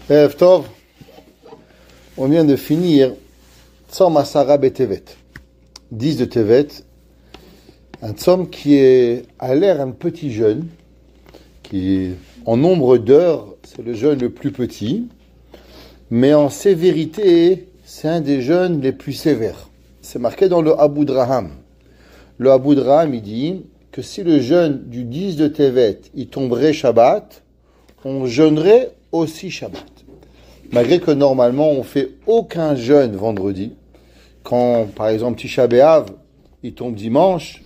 Erev Tov, on vient de finir Tzom Asara Betevet, 10 de Tevet, un tzom qui a l'air un petit jeûne, qui en nombre d'heures, c'est le jeûne le plus petit, mais en sévérité, c'est un des jeûnes les plus sévères. C'est marqué dans le Abu Draham. Le Abu Draham, il dit que si le jeûne du 10 de Tevet, il tomberait Shabbat, on jeûnerait aussi Shabbat. Malgré que normalement, on fait aucun jeûne vendredi. Quand, par exemple, Tisha B'Av, il tombe dimanche,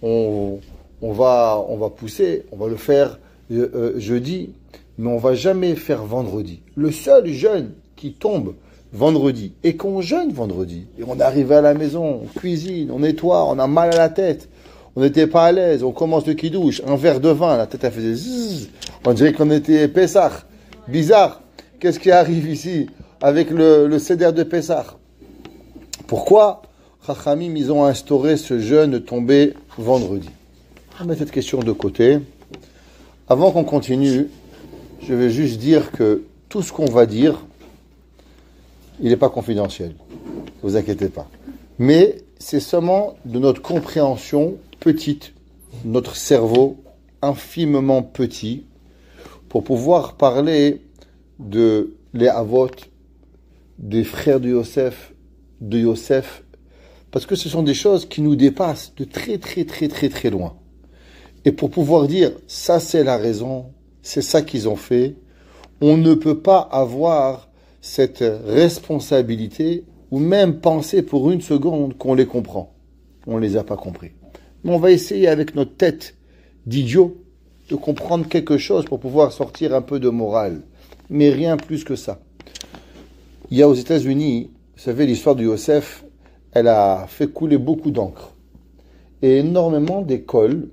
on va pousser, on va le faire jeudi, mais on va jamais faire vendredi. Le seul jeûne qui tombe vendredi et qu'on jeûne vendredi, et on est arrivé à la maison, on cuisine, on nettoie, on a mal à la tête, on n'était pas à l'aise, on commence le kidouche, un verre de vin, la tête elle faisait zzz, on dirait qu'on était Pessah, bizarre. Qu'est-ce qui arrive ici avec le Seder de Pessah? Pourquoi Chachamim, ils ont instauré ce jeûne tombé vendredi? On met cette question de côté. Avant qu'on continue, je vais juste dire que tout ce qu'on va dire, il n'est pas confidentiel. Ne vous inquiétez pas. Mais c'est seulement de notre compréhension petite, notre cerveau infimement petit, pour pouvoir parler de les Avot, des frères de Yosef, parce que ce sont des choses qui nous dépassent de très loin. Et pour pouvoir dire, ça c'est la raison, c'est ça qu'ils ont fait, on ne peut pas avoir cette responsabilité, ou même penser pour une seconde qu'on les comprend. On ne les a pas compris. Mais on va essayer avec notre tête d'idiot de comprendre quelque chose pour pouvoir sortir un peu de morale. Mais rien plus que ça. Il y a aux États-Unis, vous savez, l'histoire de Yosef, elle a fait couler beaucoup d'encre. Et énormément d'écoles,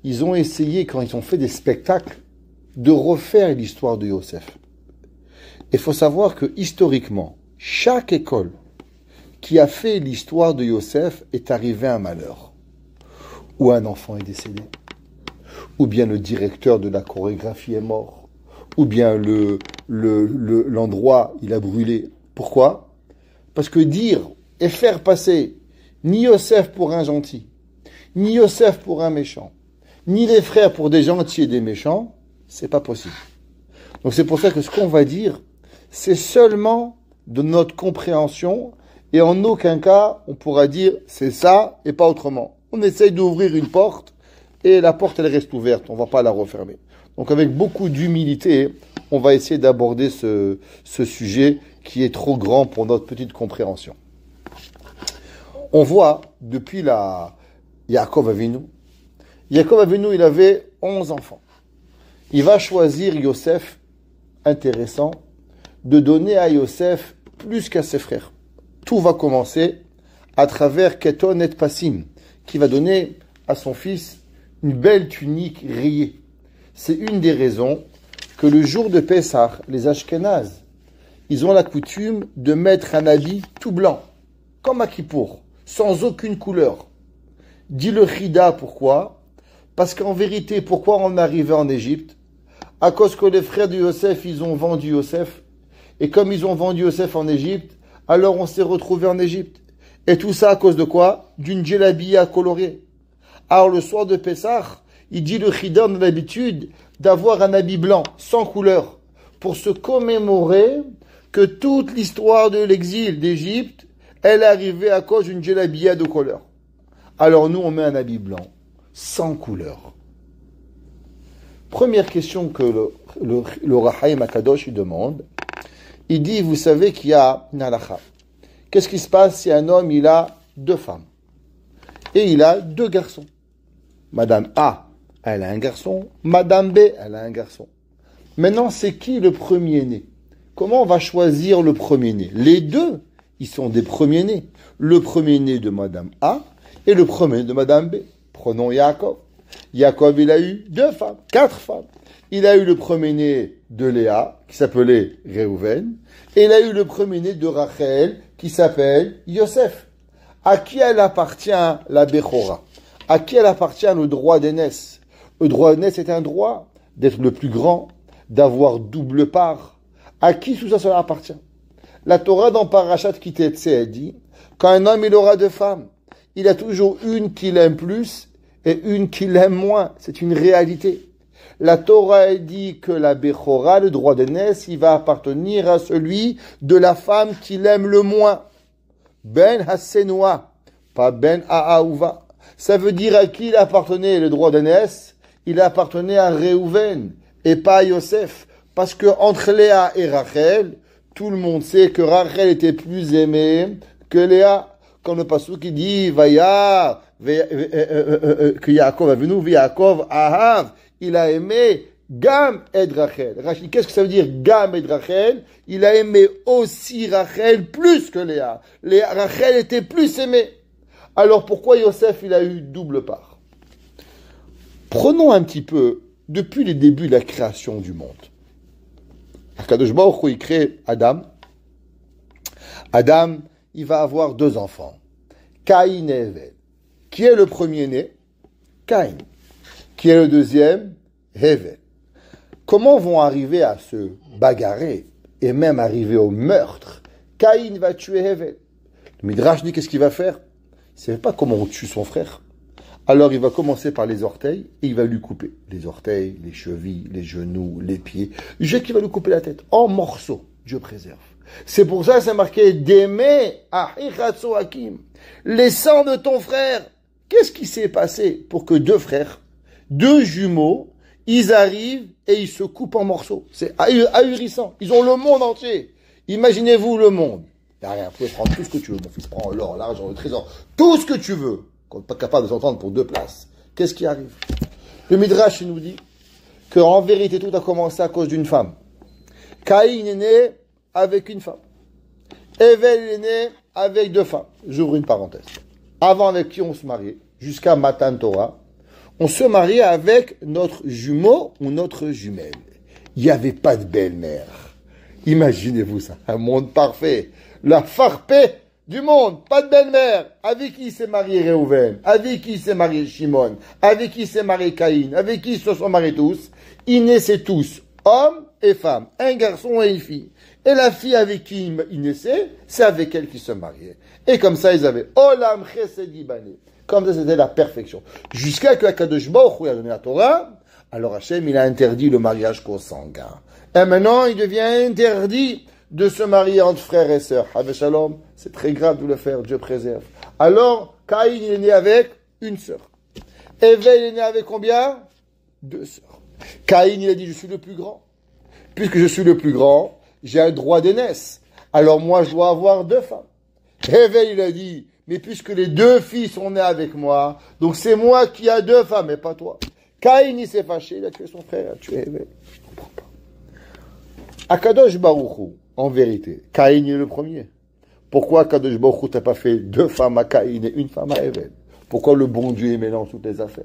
ils ont essayé, quand ils ont fait des spectacles, de refaire l'histoire de Yosef. Il faut savoir que, historiquement, chaque école qui a fait l'histoire de Yosef est arrivée à un malheur. Ou un enfant est décédé, ou bien le directeur de la chorégraphie est mort, ou bien l'endroit, il a brûlé. Pourquoi? Parce que dire et faire passer ni Yosef pour un gentil, ni Yosef pour un méchant, ni les frères pour des gentils et des méchants, c'est pas possible. Donc c'est pour ça que ce qu'on va dire, c'est seulement de notre compréhension, et en aucun cas, on pourra dire c'est ça et pas autrement. On essaye d'ouvrir une porte, et la porte, elle reste ouverte, on va pas la refermer. Donc avec beaucoup d'humilité, on va essayer d'aborder ce sujet qui est trop grand pour notre petite compréhension. On voit, depuis Yaakov Avinu, il avait 11 enfants. Il va choisir Yosef, intéressant, de donner à Yosef plus qu'à ses frères. Tout va commencer à travers Keton et Passim, qui va donner à son fils une belle tunique rayée. C'est une des raisons que le jour de Pessah, les Ashkénazes, ils ont la coutume de mettre un habit tout blanc, comme à Kippour, sans aucune couleur. Dit le Chida, pourquoi? Parce qu'en vérité, pourquoi on est arrivé en Égypte? À cause que les frères de Yosef, ils ont vendu Yosef. Et comme ils ont vendu Yosef en Égypte, alors on s'est retrouvé en Égypte. Et tout ça à cause de quoi? D'une djellabia colorée. Alors le soir de Pessah, il dit le Chida, on a l'habitude d'avoir un habit blanc, sans couleur, pour se commémorer que toute l'histoire de l'exil d'Égypte, elle est arrivée à cause d'une djellabia de couleur. Alors nous, on met un habit blanc, sans couleur. Première question que le Rahaim Akadosh il demande, il dit, vous savez qu'il y a une halakha. Qu'est-ce qui se passe si un homme, il a 2 femmes et il a 2 garçons? Madame A, elle a un garçon. Madame B, elle a un garçon. Maintenant, c'est qui le premier-né? Comment on va choisir le premier-né? Les deux, ils sont des premiers-nés. Le premier-né de Madame A et le premier de Madame B. Prenons Yaakov. Yaakov, il a eu 2 femmes, 4 femmes. Il a eu le premier-né de Léa, qui s'appelait Réhouven, et il a eu le premier-né de Rachel, qui s'appelle Yosef. À qui elle appartient la Bechora? À qui elle appartient le droit d'aînesse? Le droit d'aînesse est un droit d'être le plus grand, d'avoir double part, À qui tout ça, cela appartient? La Torah dans Parashat Kitetse, elle dit, quand un homme, il aura deux femmes, il a toujours une qu'il aime plus et une qu'il aime moins. C'est une réalité. La Torah elle dit que la Bechora, le droit d'aînesse, il va appartenir à celui de la femme qu'il aime le moins. Ben Hasenoa, pas Ben Aaouva. Ça veut dire à qui il appartenait le droit d'aînesse? Il appartenait à Réhouven et pas à Yosef. Parce que entre Léa et Rachel, tout le monde sait que Rachel était plus aimée que Léa. Comme le passage qui dit, Vaya, que Yaakov a venu, Yaakov Ahav, il a aimé Gam et Rachel. Rachel, qu'est-ce que ça veut dire Gam et Rachel? Il a aimé aussi Rachel plus que Léa. Rachel était plus aimée. Alors pourquoi Yosef il a eu double part? Prenons un petit peu depuis les débuts de la création du monde. Akadosh Baruch Hu, il crée Adam. Adam, il va avoir deux enfants, Caïn et Hevel. Qui est le premier-né? Caïn. Qui est le deuxième? Hevel. Comment vont arriver à se bagarrer et même arriver au meurtre? Caïn va tuer Hevel. Le Midrash dit qu'est-ce qu'il va faire? Il ne sait pas comment on tue son frère. Alors il va commencer par les orteils et il va lui couper les orteils, les chevilles, les genoux, les pieds. Jusqu'à qu'il va lui couper la tête en morceaux. Dieu préserve. C'est pour ça que c'est marqué d'aimer Ahiratso Hakim. Les sangs de ton frère. Qu'est-ce qui s'est passé pour que deux frères, deux jumeaux, ils arrivent et ils se coupent en morceaux? C'est ahurissant. Ils ont le monde entier. Imaginez-vous le monde. Il n'y a rien. Vous pouvez prendre tout ce que tu veux. Mon fils prend l'or, l'argent, le trésor. Tout ce que tu veux. Qu'on n'est pas capable de s'entendre pour deux places. Qu'est-ce qui arrive? Le Midrash nous dit qu'en vérité, tout a commencé à cause d'une femme. Caïn est né avec une femme. Hevel est né avec deux femmes. J'ouvre une parenthèse. Avant, avec qui on se mariait, jusqu'à Matan Torah, on se mariait avec notre jumeau ou notre jumelle. Il n'y avait pas de belle-mère. Imaginez-vous ça, un monde parfait. La farpée du monde, pas de belle-mère. Avec qui s'est marié Réhouven? Avec qui s'est marié Shimon? Avec qui s'est marié Caïn? Avec qui se sont mariés tous? Ils naissaient tous, hommes et femmes, un garçon et une fille. Et la fille avec qui ils naissaient, c'est avec elle qu'ils se mariaient. Et comme ça, ils avaient Olam Chesed Ibané. Comme ça, c'était la perfection. Jusqu'à que Akadosh Baruch Hu a donné la Torah, alors Hachem, il a interdit le mariage consanguin. Et maintenant, il devient interdit de se marier entre frères et sœurs. Avec Shalom, c'est très grave de le faire, Dieu préserve. Alors, Caïn, il est né avec une sœur. Hevel est né avec combien? Deux sœurs. Caïn, il a dit, je suis le plus grand. Puisque je suis le plus grand, j'ai un droit d'aînesse. Alors moi, je dois avoir deux femmes. Hevel, il a dit, mais puisque les deux filles sont nées avec moi, donc c'est moi qui ai deux femmes, et pas toi. Caïn, il s'est fâché, il a tué son frère, il a tué Hevel. Je ne comprends pas. Akadosh Baruch Hu, en vérité, Caïn est le premier. Pourquoi Akadosh Baruch Hu t'a pas fait deux femmes à Caïn et une femme à Hevel? Pourquoi le bon Dieu mélange toutes les affaires?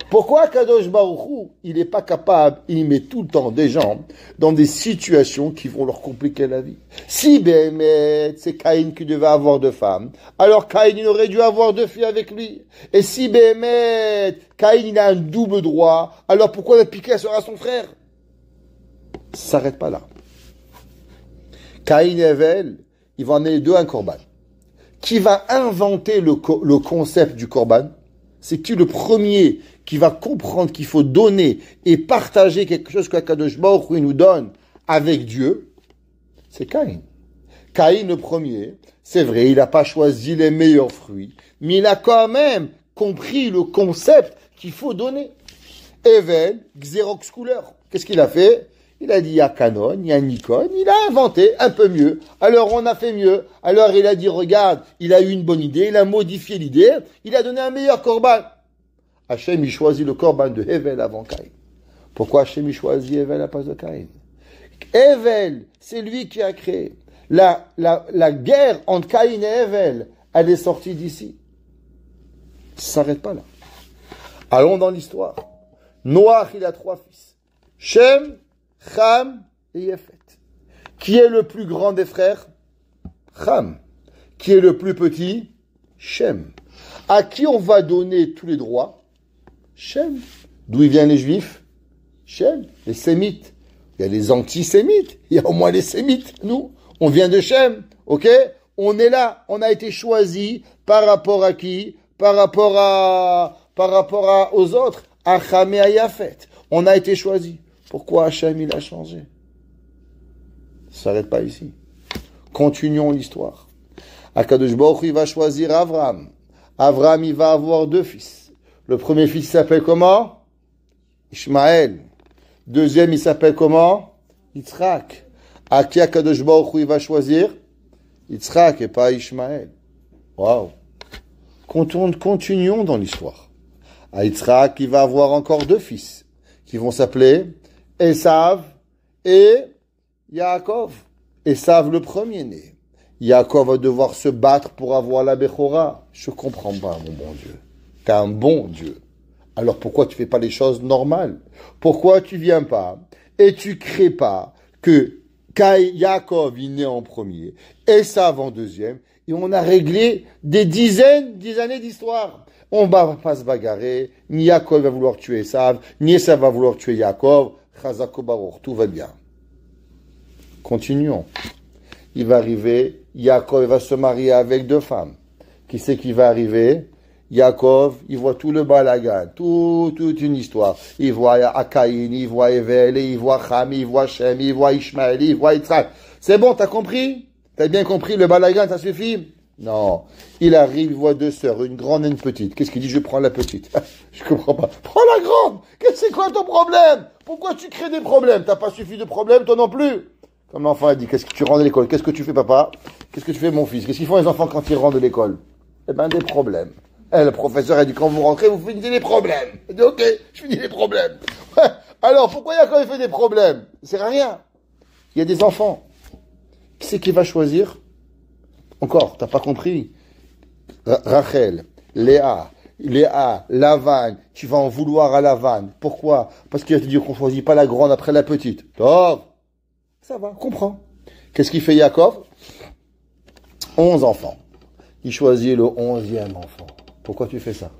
Pourquoi Kadosh Baruch Hu, il n'est pas capable, il met tout le temps des gens dans des situations qui vont leur compliquer la vie? Si Béhémet, c'est Caïn qui devait avoir deux femmes, alors Caïn, il aurait dû avoir deux filles avec lui. Et si Béhémet, Caïn, il a un double droit, alors pourquoi le piquer sera son frère? Ça ne s'arrête pas là. Caïn et Hevel, ils vont amener les deux un korban. Qui va inventer le concept du korban? C'est qui le premier qui va comprendre qu'il faut donner et partager quelque chose que Kadosh Baruch Hu nous donne avec Dieu? C'est Caïn. Caïn le premier, c'est vrai, il n'a pas choisi les meilleurs fruits, mais il a quand même compris le concept qu'il faut donner. Hevel, Xerox couleur. Qu'est-ce qu'il a fait? Il a dit, il y a Canon, il y a Nikon, il a inventé un peu mieux. Alors on a fait mieux. Alors il a dit, regarde, il a eu une bonne idée, il a modifié l'idée, il a donné un meilleur korban. Hachem, il choisit le korban de Hevel avant Caïn. Pourquoi Hachem, il choisit Hevel à la place de Caïn? Hevel, c'est lui qui a créé. La guerre entre Caïn et Hevel, elle est sortie d'ici. Ça ne s'arrête pas là. Allons dans l'histoire. Noach, il a trois fils. Shem, Cham et Yefet. Qui est le plus grand des frères? Cham. Qui est le plus petit? Shem. À qui on va donner tous les droits? Shem. D'où viennent les Juifs? Shem. Les Sémites. Il y a les antisémites, il y a au moins les sémites. Nous, on vient de Shem, ok? On est là, on a été choisi par rapport à qui? Par rapport aux autres. À Ham et à Yafet. On a été choisi. Pourquoi Hachem il a changé? Ça s'arrête pas ici. Continuons l'histoire. Akadosh Baruch Hu, il va choisir Avram. Avram, il va avoir 2 fils. Le premier fils s'appelle comment? Ishmaël. Deuxième, il s'appelle comment? Yitzhak. À qui Akadosh Baruch Hu, il va choisir? Yitzhak et pas Ishmaël. Waouh. Continuons dans l'histoire. À Yitzhak, il va avoir encore 2 fils qui vont s'appeler Esav et Yaakov. Esav, le premier-né. Yaakov va devoir se battre pour avoir la Bechora. Je comprends pas, mon bon Dieu. T'es un bon Dieu. Alors pourquoi tu fais pas les choses normales? Pourquoi tu viens pas et tu crées pas que Yaakov il naît en premier, Esav en deuxième, et on a réglé des dizaines d'années d'histoire. On va pas se bagarrer, ni Yaakov va vouloir tuer Esav, ni Esav va vouloir tuer Yaakov. Chazako Baruch, tout va bien. Continuons. Il va arriver, Yaakov va se marier avec 2 femmes. Qui c'est qui va arriver? Yaakov, il voit tout le balagan, toute une histoire. Il voit Akaïn, il voit Evel, il voit Ham, il voit Shem, il voit Ishmaël, il voit Yitzhak. C'est bon, t'as compris? T'as bien compris, le balagan, ça suffit? Non. Il arrive, il voit 2 sœurs, une grande et une petite. Qu'est-ce qu'il dit? Je prends la petite. Je comprends pas. Prends la grande! C'est quoi ton problème? Pourquoi tu crées des problèmes? T'as pas suffi de problèmes, toi non plus? Comme l'enfant a dit, qu'est-ce que tu rentres de l'école? Qu'est-ce que tu fais, papa? Qu'est-ce que tu fais, mon fils? Qu'est-ce qu'ils font les enfants quand ils rentrent de l'école? Eh ben, des problèmes. Le professeur a dit, quand vous rentrez, vous finissez les problèmes. Il dit, ok, je finis les problèmes. Ouais. Alors, pourquoi Yaakov il fait des problèmes? C'est rien. Il y a des enfants. Qui c'est qui va choisir? Encore, t'as pas compris. Rachel, Léa, Lavan, tu vas en vouloir à Lavan. Pourquoi? Parce qu'il va te dire qu'on choisit pas la grande après la petite. Top. Ça va, comprends. Qu'est-ce qu'il fait Yaakov? 11 enfants. Il choisit le 11e enfant. Pourquoi tu fais ça?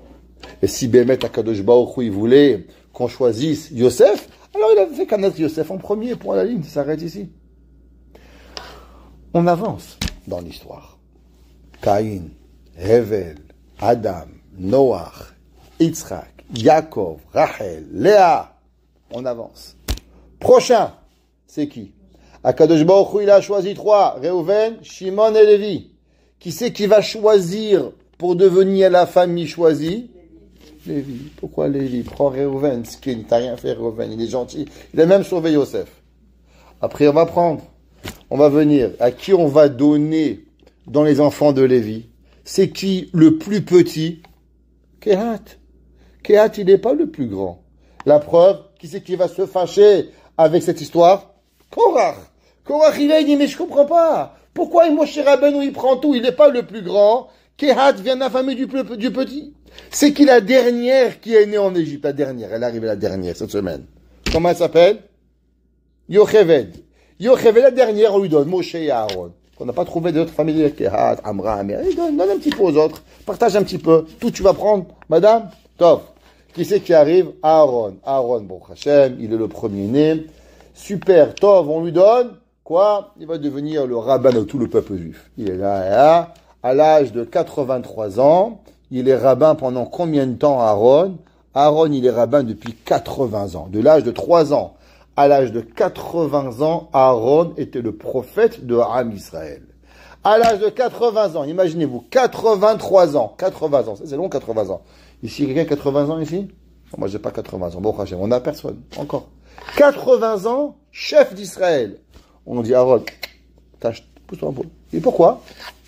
Et si Bémet Akadosh Baruch Hu, il voulait qu'on choisisse Yosef, alors il avait fait connaître Yosef en premier, point à la ligne, ça s'arrête ici. On avance dans l'histoire. Caïn, Hevel, Adam, Noach, Yitzhak, Yaakov, Rachel, Léa. On avance. Prochain, c'est qui? Akadosh Baruch Hu, il a choisi 3. Reuven, Shimon et Lévi. Qui c'est qui va choisir pour devenir la famille choisie? Lévi. Pourquoi Lévi? Prends Reuven, ce qui t'a rien fait Reuven, il est gentil. Il a même sauvé Yosef. Après, on va venir. À qui on va donner dans les enfants de Lévi? C'est qui le plus petit? Kehat. Kehat, il n'est pas le plus grand. La preuve, qui c'est qui va se fâcher avec cette histoire? Korach. Korach, il dit, mais je comprends pas. Pourquoi Moshe Rabbeinu, il prend tout? Il n'est pas le plus grand. Kehat vient de la famille du petit. C'est qui la dernière qui est née en Égypte? La dernière. Elle est arrivée la dernière cette semaine. Comment elle s'appelle? Yocheved. Yocheved, la dernière, on lui donne Moshe et Aaron. On n'a pas trouvé d'autres familles. Kehat, Amram. Donne un petit peu aux autres. Partage un petit peu. Tout tu vas prendre. Madame? Top. Qui c'est qui arrive? Aaron. Aaron, bon Hachem, il est le premier-né. Super. Tov, on lui donne. Quoi? Il va devenir le rabbin de tout le peuple juif. Il est là, à l'âge de 83 ans. Il est rabbin pendant combien de temps, Aaron? Aaron, il est rabbin depuis 80 ans. De l'âge de 3 ans à l'âge de 80 ans, Aaron était le prophète de Ham Israël. À l'âge de 80 ans, imaginez-vous, 83 ans. 80 ans, c'est long 80 ans. Ici, quelqu'un 80 ans ici? Moi, j'ai pas 80 ans. Bon, on n'a personne, encore. 80 ans, chef d'Israël. On dit, Aaron, pousse-toi un peu. Et pourquoi?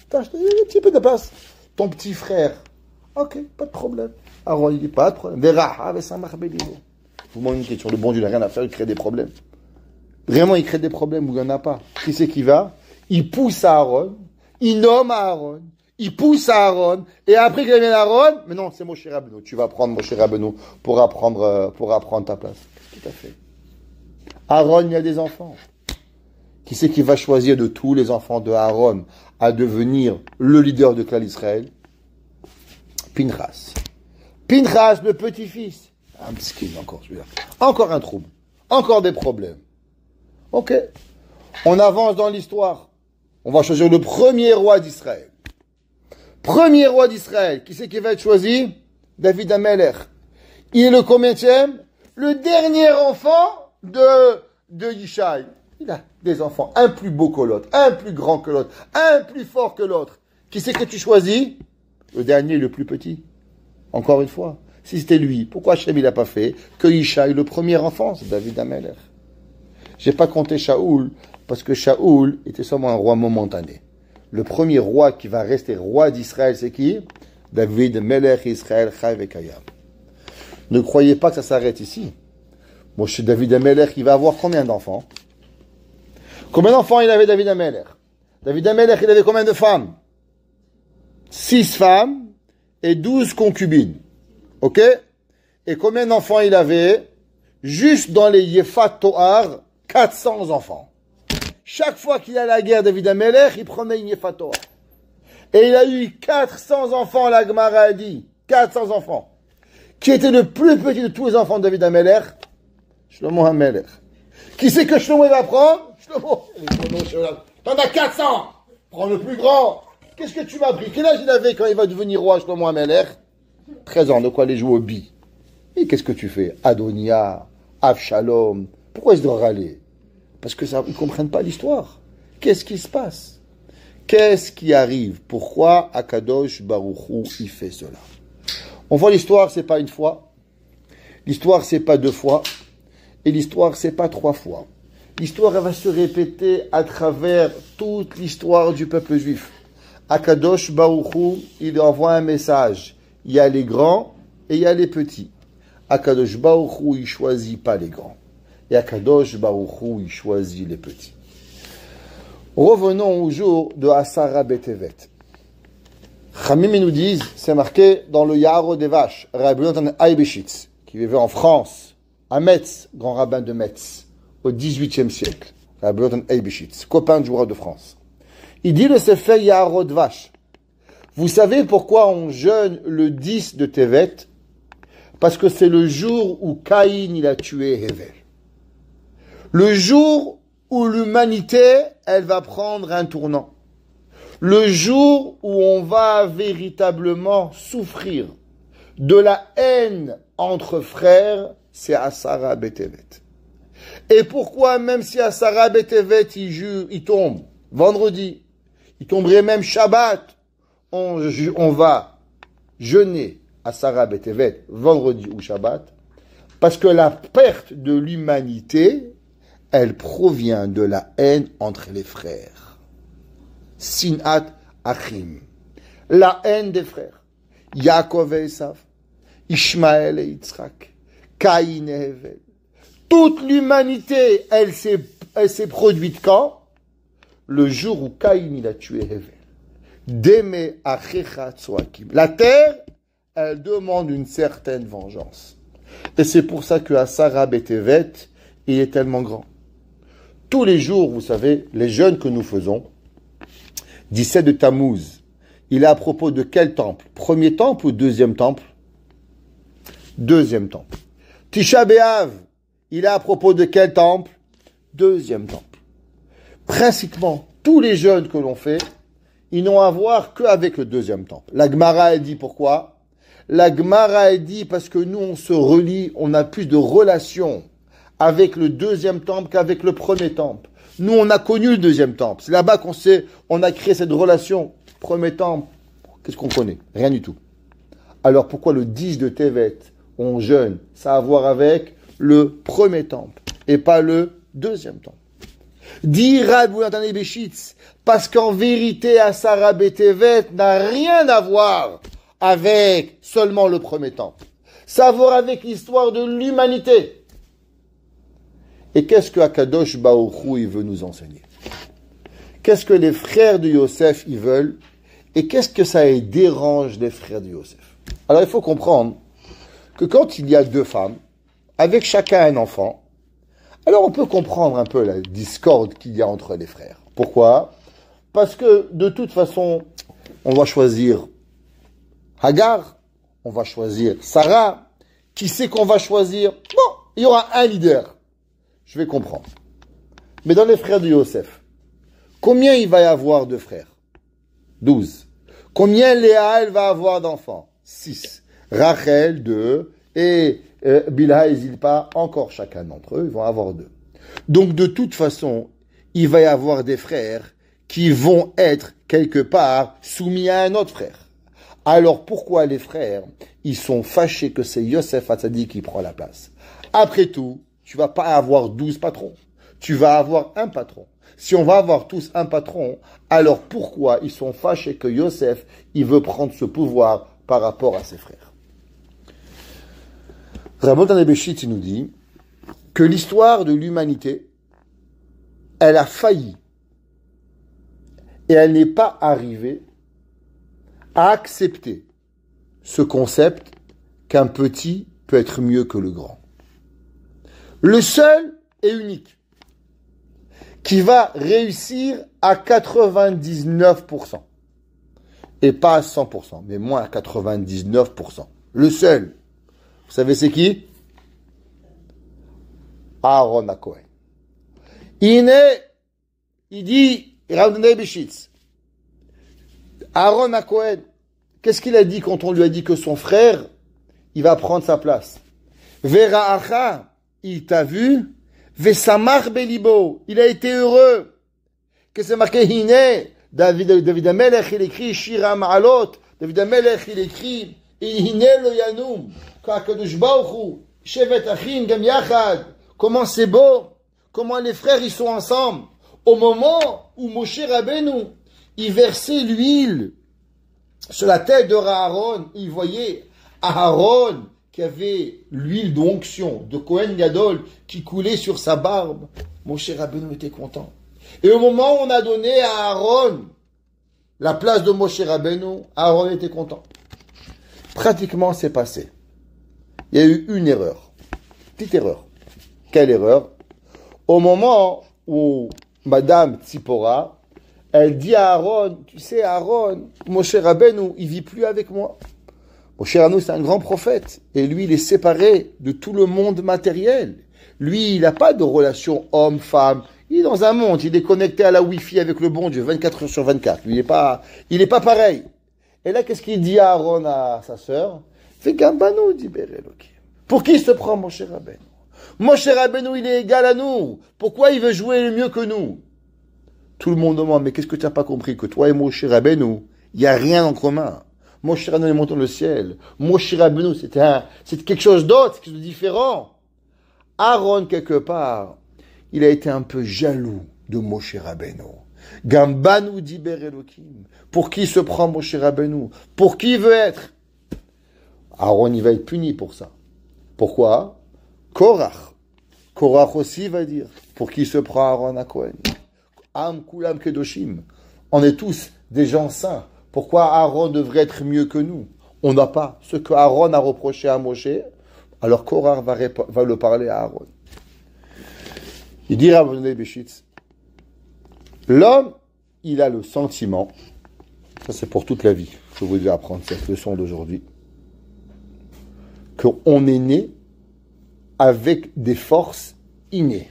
T'as acheté un petit peu de place. Ton petit frère. Ok, pas de problème. Aaron, il dit, pas de problème. Vous m'en une question. Le bon Dieu n'a rien à faire, il crée des problèmes. Vraiment, il crée des problèmes où il n'y en a pas. Qui c'est qui va? Il pousse Aaron, il nomme Aaron, il pousse Aaron, et après qu'il vienne Aaron, mais non, c'est Moshe Rabbeinu. Tu vas prendre Moshe Rabbeinu pour apprendre ta place. Qu'est-ce que tu as fait? Aaron, il y a des enfants. Qui c'est qui va choisir de tous les enfants de Aaron à devenir le leader de clan Israël? Pinchas. Pinchas, le petit-fils. Un petit encore celui-là. Encore un trouble. Encore des problèmes. Ok. On avance dans l'histoire. On va choisir le premier roi d'Israël. Premier roi d'Israël. Qui c'est qui va être choisi? David Amelech. Il est le combienième? Le dernier enfant de Yishai. Il a des enfants, un plus beau que l'autre, un plus grand que l'autre, un plus fort que l'autre. Qui c'est que tu choisis? Le dernier, le plus petit. Encore une fois. Si c'était lui, pourquoi Hachem il n'a pas fait que Yishai, le premier enfant, c'est David Amelech? J'ai pas compté Shaoul, parce que Shaoul était seulement un roi momentané. Le premier roi qui va rester roi d'Israël, c'est qui? David Melech Israël Chai Vekayam. Ne croyez pas que ça s'arrête ici. Moi, chez David Amelech, il va avoir combien d'enfants? Combien d'enfants il avait David Amelech? David Amelech, il avait combien de femmes? 6 femmes et 12 concubines. Ok? Et combien d'enfants il avait? Juste dans les Yefat Toar, 400 enfants. Chaque fois qu'il y a la guerre, David Amelech, il prenait une Yefat Toar. Et il a eu 400 enfants, la Gemara a dit. 400 enfants. Qui était le plus petit de tous les enfants de David Amelech? Shlomo Amelech. Qui c'est que Shlomo va prendre? Shlomo. T'en as 400. Prends le plus grand. Qu'est-ce que tu m'as pris? Quel âge il avait quand il va devenir roi, Shlomo Amelech? 13 ans, de quoi aller jouer au billes. Et qu'est-ce que tu fais? Adonia, Avshalom. Pourquoi ils doivent râler? Parce que ça, ils ne comprennent pas l'histoire. Qu'est-ce qui se passe? Qu'est-ce qui arrive? Pourquoi Akadosh Baruch Hu il fait cela? On voit l'histoire, c'est pas une fois. L'histoire, c'est pas 2 fois. Et l'histoire, c'est pas 3 fois. L'histoire, elle va se répéter à travers toute l'histoire du peuple juif. Akadosh Baruch Hu, il envoie un message. Il y a les grands et il y a les petits. Akadosh Baruch Hu, il choisit pas les grands. Et Akadosh Baruch Hu, il choisit les petits. Revenons au jour de Asara Betevet. Chamim nous disent, c'est marqué dans le Yaro des Vaches, Rabbi Yonatan Eibeshitz, qui vivait en France, à Metz, grand rabbin de Metz, au XVIIIe siècle. Rabbi Yonatan Eibeshitz, copain du roi de France. Il dit le Sefer Yaro de Vache. Vous savez pourquoi on jeûne le 10 de Tevet? Parce que c'est le jour où Caïn il a tué Hével. Le jour où l'humanité, elle va prendre un tournant. Le jour où on va véritablement souffrir de la haine entre frères, c'est Asara Betevet. Et pourquoi, même si Asara Betevet, il tombe vendredi, il tomberait même Shabbat, on va jeûner Asara Betevet, vendredi ou Shabbat, parce que la perte de l'humanité, elle provient de la haine entre les frères. Sinat Achim. La haine des frères. Yaakov et Esav. Ishmaël et Yitzhak. Caïn et Hevel. Toute l'humanité, elle s'est produite quand? Le jour où Caïn il a tué Hevel. Deme achecha tzoakim. La terre, elle demande une certaine vengeance. Et c'est pour ça que Asara Betevet, il est tellement grand. Tous les jours, vous savez, les jeûnes que nous faisons, 17 de Tammuz, il est à propos de quel temple? Premier temple ou deuxième temple? Deuxième temple. Tisha B'Av, il est à propos de quel temple? Deuxième temple. Principalement, tous les jeûnes que l'on fait, ils n'ont à voir qu'avec le deuxième temple. La Gemara a dit pourquoi? La Gemara a dit parce que nous, on se relie, on a plus de relations avec le deuxième temple qu'avec le premier temple. Nous, on a connu le deuxième temple. C'est là-bas on a créé cette relation. Premier temple, qu'est-ce qu'on connaît? Rien du tout. Alors pourquoi le 10 de Tevet, on jeûne? Ça a à voir avec le premier temple et pas le deuxième temple. Dit Rabbi Yonatan Eibeshitz, parce qu'en vérité, Asara Betevet n'a rien à voir avec seulement le premier temple. Ça a à voir avec l'histoire de l'humanité. Et qu'est-ce que Akadosh Baruch Hu, il veut nous enseigner? Qu'est-ce que les frères de Yosef, ils veulent? Et qu'est-ce que ça les dérange, les frères de Yosef? Alors, il faut comprendre que quand il y a 2 femmes, avec chacun un enfant, alors on peut comprendre un peu la discorde qu'il y a entre les frères. Pourquoi? Parce que, de toute façon, on va choisir Hagar, on va choisir Sarah. Qui c'est qu'on va choisir? Bon, il y aura un leader. Je vais comprendre. Mais dans les frères de Yosef, combien il va y avoir de frères? 12. Combien Léa, elle va avoir d'enfants? 6. Rachel, 2. Et Bilha et Zilpa, encore chacun d'entre eux, ils vont avoir 2. Donc de toute façon, il va y avoir des frères qui vont être quelque part soumis à un autre frère. Alors pourquoi les frères, ils sont fâchés que c'est Yosef Hatzadik qui prend la place? Après tout, tu vas pas avoir 12 patrons. Tu vas avoir un patron. Si on va avoir tous un patron, alors pourquoi ils sont fâchés que Yosef, il veut prendre ce pouvoir par rapport à ses frères? Rabban Tanebeshit nous dit que l'histoire de l'humanité, elle a failli et elle n'est pas arrivée à accepter ce concept qu'un petit peut être mieux que le grand. Le seul et unique qui va réussir à 99%, et pas à 100%, mais moins à 99%. Le seul, vous savez c'est qui? Aaron HaKohen. Il dit, Aaron HaKohen, qu'est-ce qu'il a dit quand on lui a dit que son frère, il va prendre sa place? Vera'acha, il t'a vu, Vesamach belibo, il a été heureux. Qu'est-ce que c'est marqué? Hine, David Amelech, il écrit Shira Ma'alot, David Amelech, il écrit Hine lo yanum, Kakadosh Baruch Hu, Shevet Achim gam yachad. Comment c'est beau, comment les frères ils sont ensemble. Au moment où Moshe Rabbeinu, il versait l'huile sur la tête de Aaron, il voyait Aaron qui avait l'huile d'onction de Kohen Gadol qui coulait sur sa barbe. Moshe Rabbeinu était content. Et au moment où on a donné à Aaron la place de Moshe Rabbeinu, Aaron était content. Pratiquement c'est passé. Il y a eu une erreur. Petite erreur. Quelle erreur? Au moment où Madame Tzipora, elle dit à Aaron, tu sais Aaron, Moshe Rabbeinu, il vit plus avec moi. Moshe Rabbeinu, c'est un grand prophète. Et lui, il est séparé de tout le monde matériel. Lui, il n'a pas de relation homme-femme. Il est dans un monde, il est connecté à la Wi-Fi avec le bon Dieu, 24 heures sur 24. Lui, il est pas pareil. Et là, qu'est-ce qu'il dit à Aaron, à sa sœur? Fais Gambano, dit Bereloki. Pour qui se prend Moshe Rabbeinu? Moshe Rabbeinu, il est égal à nous. Pourquoi il veut jouer le mieux que nous? Tout le monde demande, mais qu'est-ce que tu n'as pas compris? Que toi et Moshe Rabbeinu, il n'y a rien en commun. Moshe Rabbeinu est monté dans le ciel. Moshe Rabbeinu, c'est quelque chose d'autre, quelque chose de différent. Aaron, quelque part, il a été un peu jaloux de Moshe Rabbeinu. Gambanu diber Elokim. Pour qui se prend Moshe Rabbeinu? Pour qui il veut être? Aaron, il va être puni pour ça. Pourquoi? Korach. Korach aussi va dire, pour qui se prend Aaron HaKohen? Am kulam kedoshim. On est tous des gens saints. Pourquoi Aaron devrait être mieux que nous? On n'a pas ce que Aaron a reproché à Moshe. Alors Korach va le parler à Aaron. Il dit à Rabban Beshitz, l'homme, il a le sentiment, ça c'est pour toute la vie, je vous vais apprendre cette leçon d'aujourd'hui, qu'on est né avec des forces innées.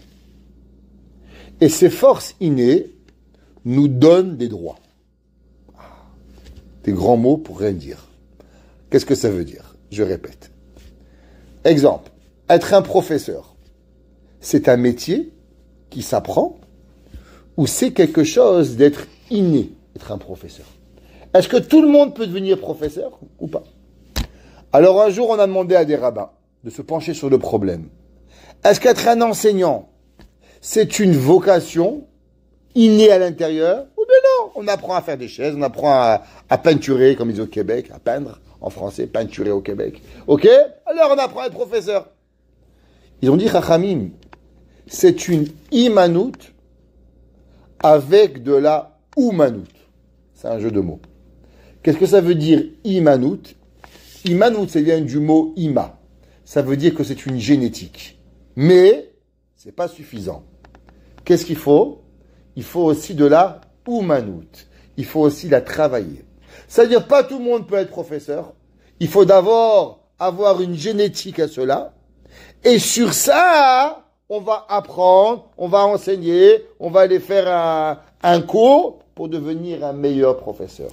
Et ces forces innées nous donnent des droits. Des grands mots pour rien dire. Qu'est-ce que ça veut dire? Je répète. Exemple, être un professeur, c'est un métier qui s'apprend ou c'est quelque chose d'être inné, être un professeur? Est-ce que tout le monde peut devenir professeur ou pas? Alors un jour, on a demandé à des rabbins de se pencher sur le problème. Est-ce qu'être un enseignant, c'est une vocation innée à l'intérieur? Ou bien non, on apprend à faire des chaises, on apprend à peinturer, comme ils disent au Québec, à peindre en français, peinturer au Québec. Ok? Alors on apprend à être professeur. Ils ont dit, Chachamim, c'est une imanout avec de la oumanout. C'est un jeu de mots. Qu'est-ce que ça veut dire imanout? Imanout, ça vient du mot ima. Ça veut dire que c'est une génétique. Mais, c'est pas suffisant. Qu'est-ce qu'il faut? Il faut aussi de la oumanout. Il faut aussi la travailler. C'est-à-dire, pas tout le monde peut être professeur. Il faut d'abord avoir une génétique à cela. Et sur ça, on va apprendre, on va enseigner, on va aller faire un cours pour devenir un meilleur professeur.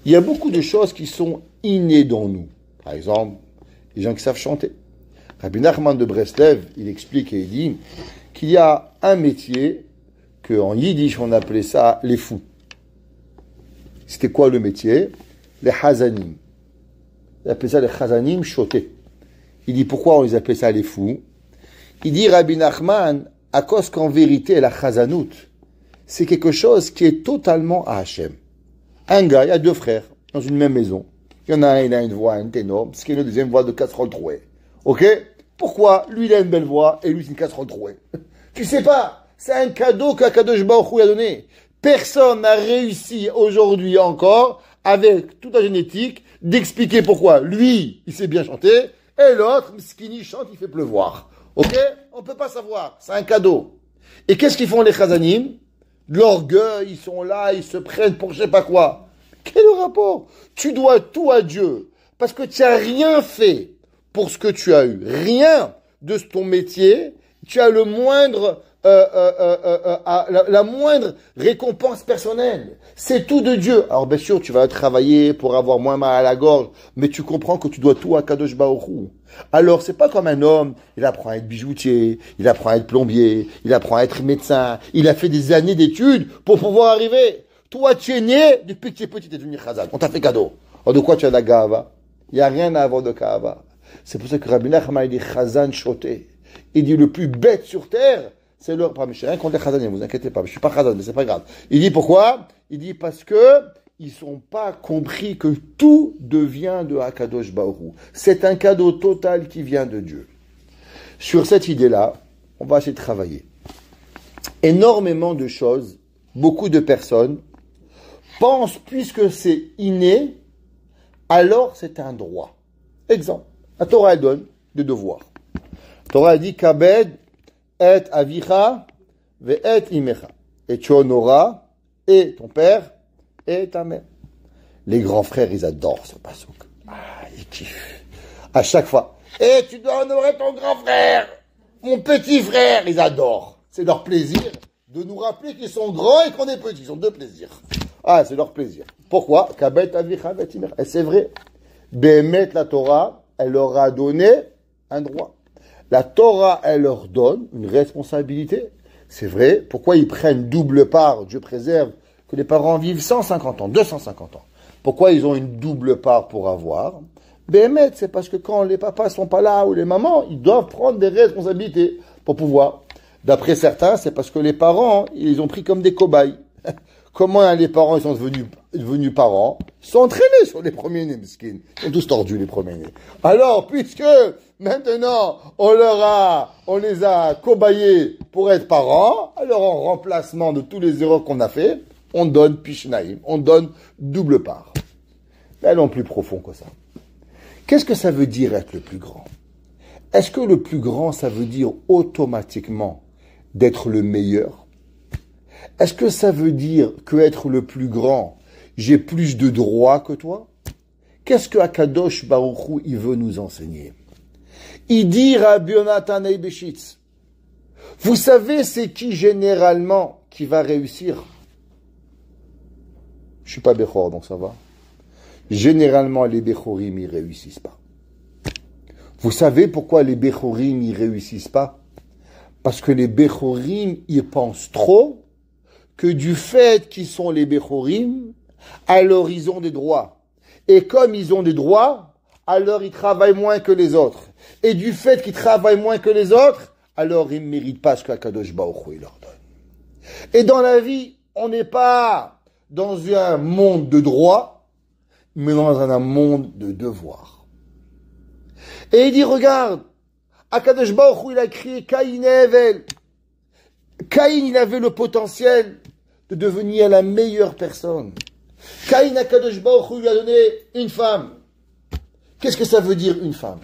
Il y a beaucoup de choses qui sont innées dans nous. Par exemple, les gens qui savent chanter. Rabbi Nachman de Breslev, il explique et il dit qu'il y a un métier qu'en yiddish on appelait ça les fous. C'était quoi le métier? Les chazanim. Il appelait ça les chazanim chotés. Il dit pourquoi on les appelait ça les fous? Il dit Rabbi Nachman, à cause qu'en vérité la chazanout, c'est quelque chose qui est totalement à Hachem. Un gars, il y a deux frères dans une même maison. Il y en a un, il a une voix, un ténor, parce qu'il a une deuxième voix de casserole trouée. Ok? Pourquoi? Lui, il a une belle voix, et lui, c'est une casserole trouée. Tu sais pas, c'est un cadeau qu'Akadosh Baruch Hu a donné. Personne n'a réussi aujourd'hui encore, avec toute la génétique, d'expliquer pourquoi. Lui, il sait bien chanter, et l'autre, Mskini, chante, il fait pleuvoir. Ok? On peut pas savoir. C'est un cadeau. Et qu'est-ce qu'ils font les chazanim? De l'orgueil, ils sont là, ils se prennent pour je sais pas quoi. Quel est le rapport? Tu dois tout à Dieu. Parce que tu n'as rien fait pour ce que tu as eu. Rien de ton métier. Tu as le moindre, la moindre récompense personnelle. C'est tout de Dieu. Alors bien sûr, tu vas travailler pour avoir moins mal à la gorge, mais tu comprends que tu dois tout à Kadosh Baruch Hu. Alors c'est pas comme un homme, il apprend à être bijoutier, il apprend à être plombier, il apprend à être médecin, il a fait des années d'études pour pouvoir arriver. Toi, tu es né, depuis que tu es petit, tu es devenu chazan. On t'a fait cadeau. Alors de quoi tu as la gava? Il n'y a rien à avoir de gava. C'est pour ça que Rabbi Nachman dit chazan choté. Il dit le plus bête sur terre, c'est le... Je sais rien contre les chazaniens, ne vous inquiétez pas. Je ne suis pas chazan, mais c'est pas grave. Il dit pourquoi? Il dit parce que ils n'ont pas compris que tout devient de Hakadosh Baruch Hu. C'est un cadeau total qui vient de Dieu. Sur cette idée-là, on va essayer de travailler. Énormément de choses, beaucoup de personnes pensent, puisque c'est inné, alors c'est un droit. Exemple, la Torah elle donne des devoirs. La Torah elle dit Kabed et avicha ve et imecha. Et tu honoras et ton père et ta mère. Les grands frères, ils adorent ce pasouk. Ah, ils kiffent. À chaque fois. Et tu dois honorer ton grand frère. Mon petit frère, ils adorent. C'est leur plaisir de nous rappeler qu'ils sont grands et qu'on est petits. Ils ont deux plaisirs. Ah, c'est leur plaisir. Pourquoi? Kabet avicha ve et imecha. Et c'est vrai. Behemet, la Torah, elle leur a donné un droit. La Torah, elle leur donne une responsabilité. C'est vrai. Pourquoi ils prennent double part? Dieu préserve que les parents vivent 150 ans, 250 ans. Pourquoi ils ont une double part pour avoir? Béhémet, c'est parce que quand les papas sont pas là ou les mamans, ils doivent prendre des responsabilités pour pouvoir. D'après certains, c'est parce que les parents, ils les ont pris comme des cobayes. Comment les parents ils sont devenus parents? Ils sont entraînés sur les premiers-nés, mesquines. Ils sont tous tordus, les premiers-nés. Alors, puisque maintenant, on les a cobayés pour être parents, alors en remplacement de tous les erreurs qu'on a fait, on donne Pishnaïm, on donne double part. Mais allons plus profond que ça. Qu'est-ce que ça veut dire être le plus grand? Est-ce que le plus grand, ça veut dire automatiquement d'être le meilleur? Est-ce que ça veut dire que être le plus grand, j'ai plus de droits que toi? Qu'est-ce que Akadosh Baruch Hu, il veut nous enseigner? Il dit Rabbi Yonatan Eibeshitz, vous savez c'est qui généralement qui va réussir? Je suis pas Bechor, donc ça va. Généralement, les Bechorim, ils réussissent pas. Vous savez pourquoi les Bechorim, ils réussissent pas? Parce que les Bechorim, ils pensent trop que du fait qu'ils sont les Bechorim, alors ils ont des droits. Et comme ils ont des droits, alors ils travaillent moins que les autres. Et du fait qu'ils travaillent moins que les autres, alors ils ne méritent pas ce qu'Akadosh Baruch Hu leur donne. Et dans la vie, on n'est pas dans un monde de droit, mais dans un monde de devoir. Et il dit, regarde, Akadosh Baruch Hu, il a créé Caïn et Hevel. Caïn, il avait le potentiel de devenir la meilleure personne. Caïn, Akadosh Baruch Hu, lui a donné une femme. Qu'est-ce que ça veut dire, une femme?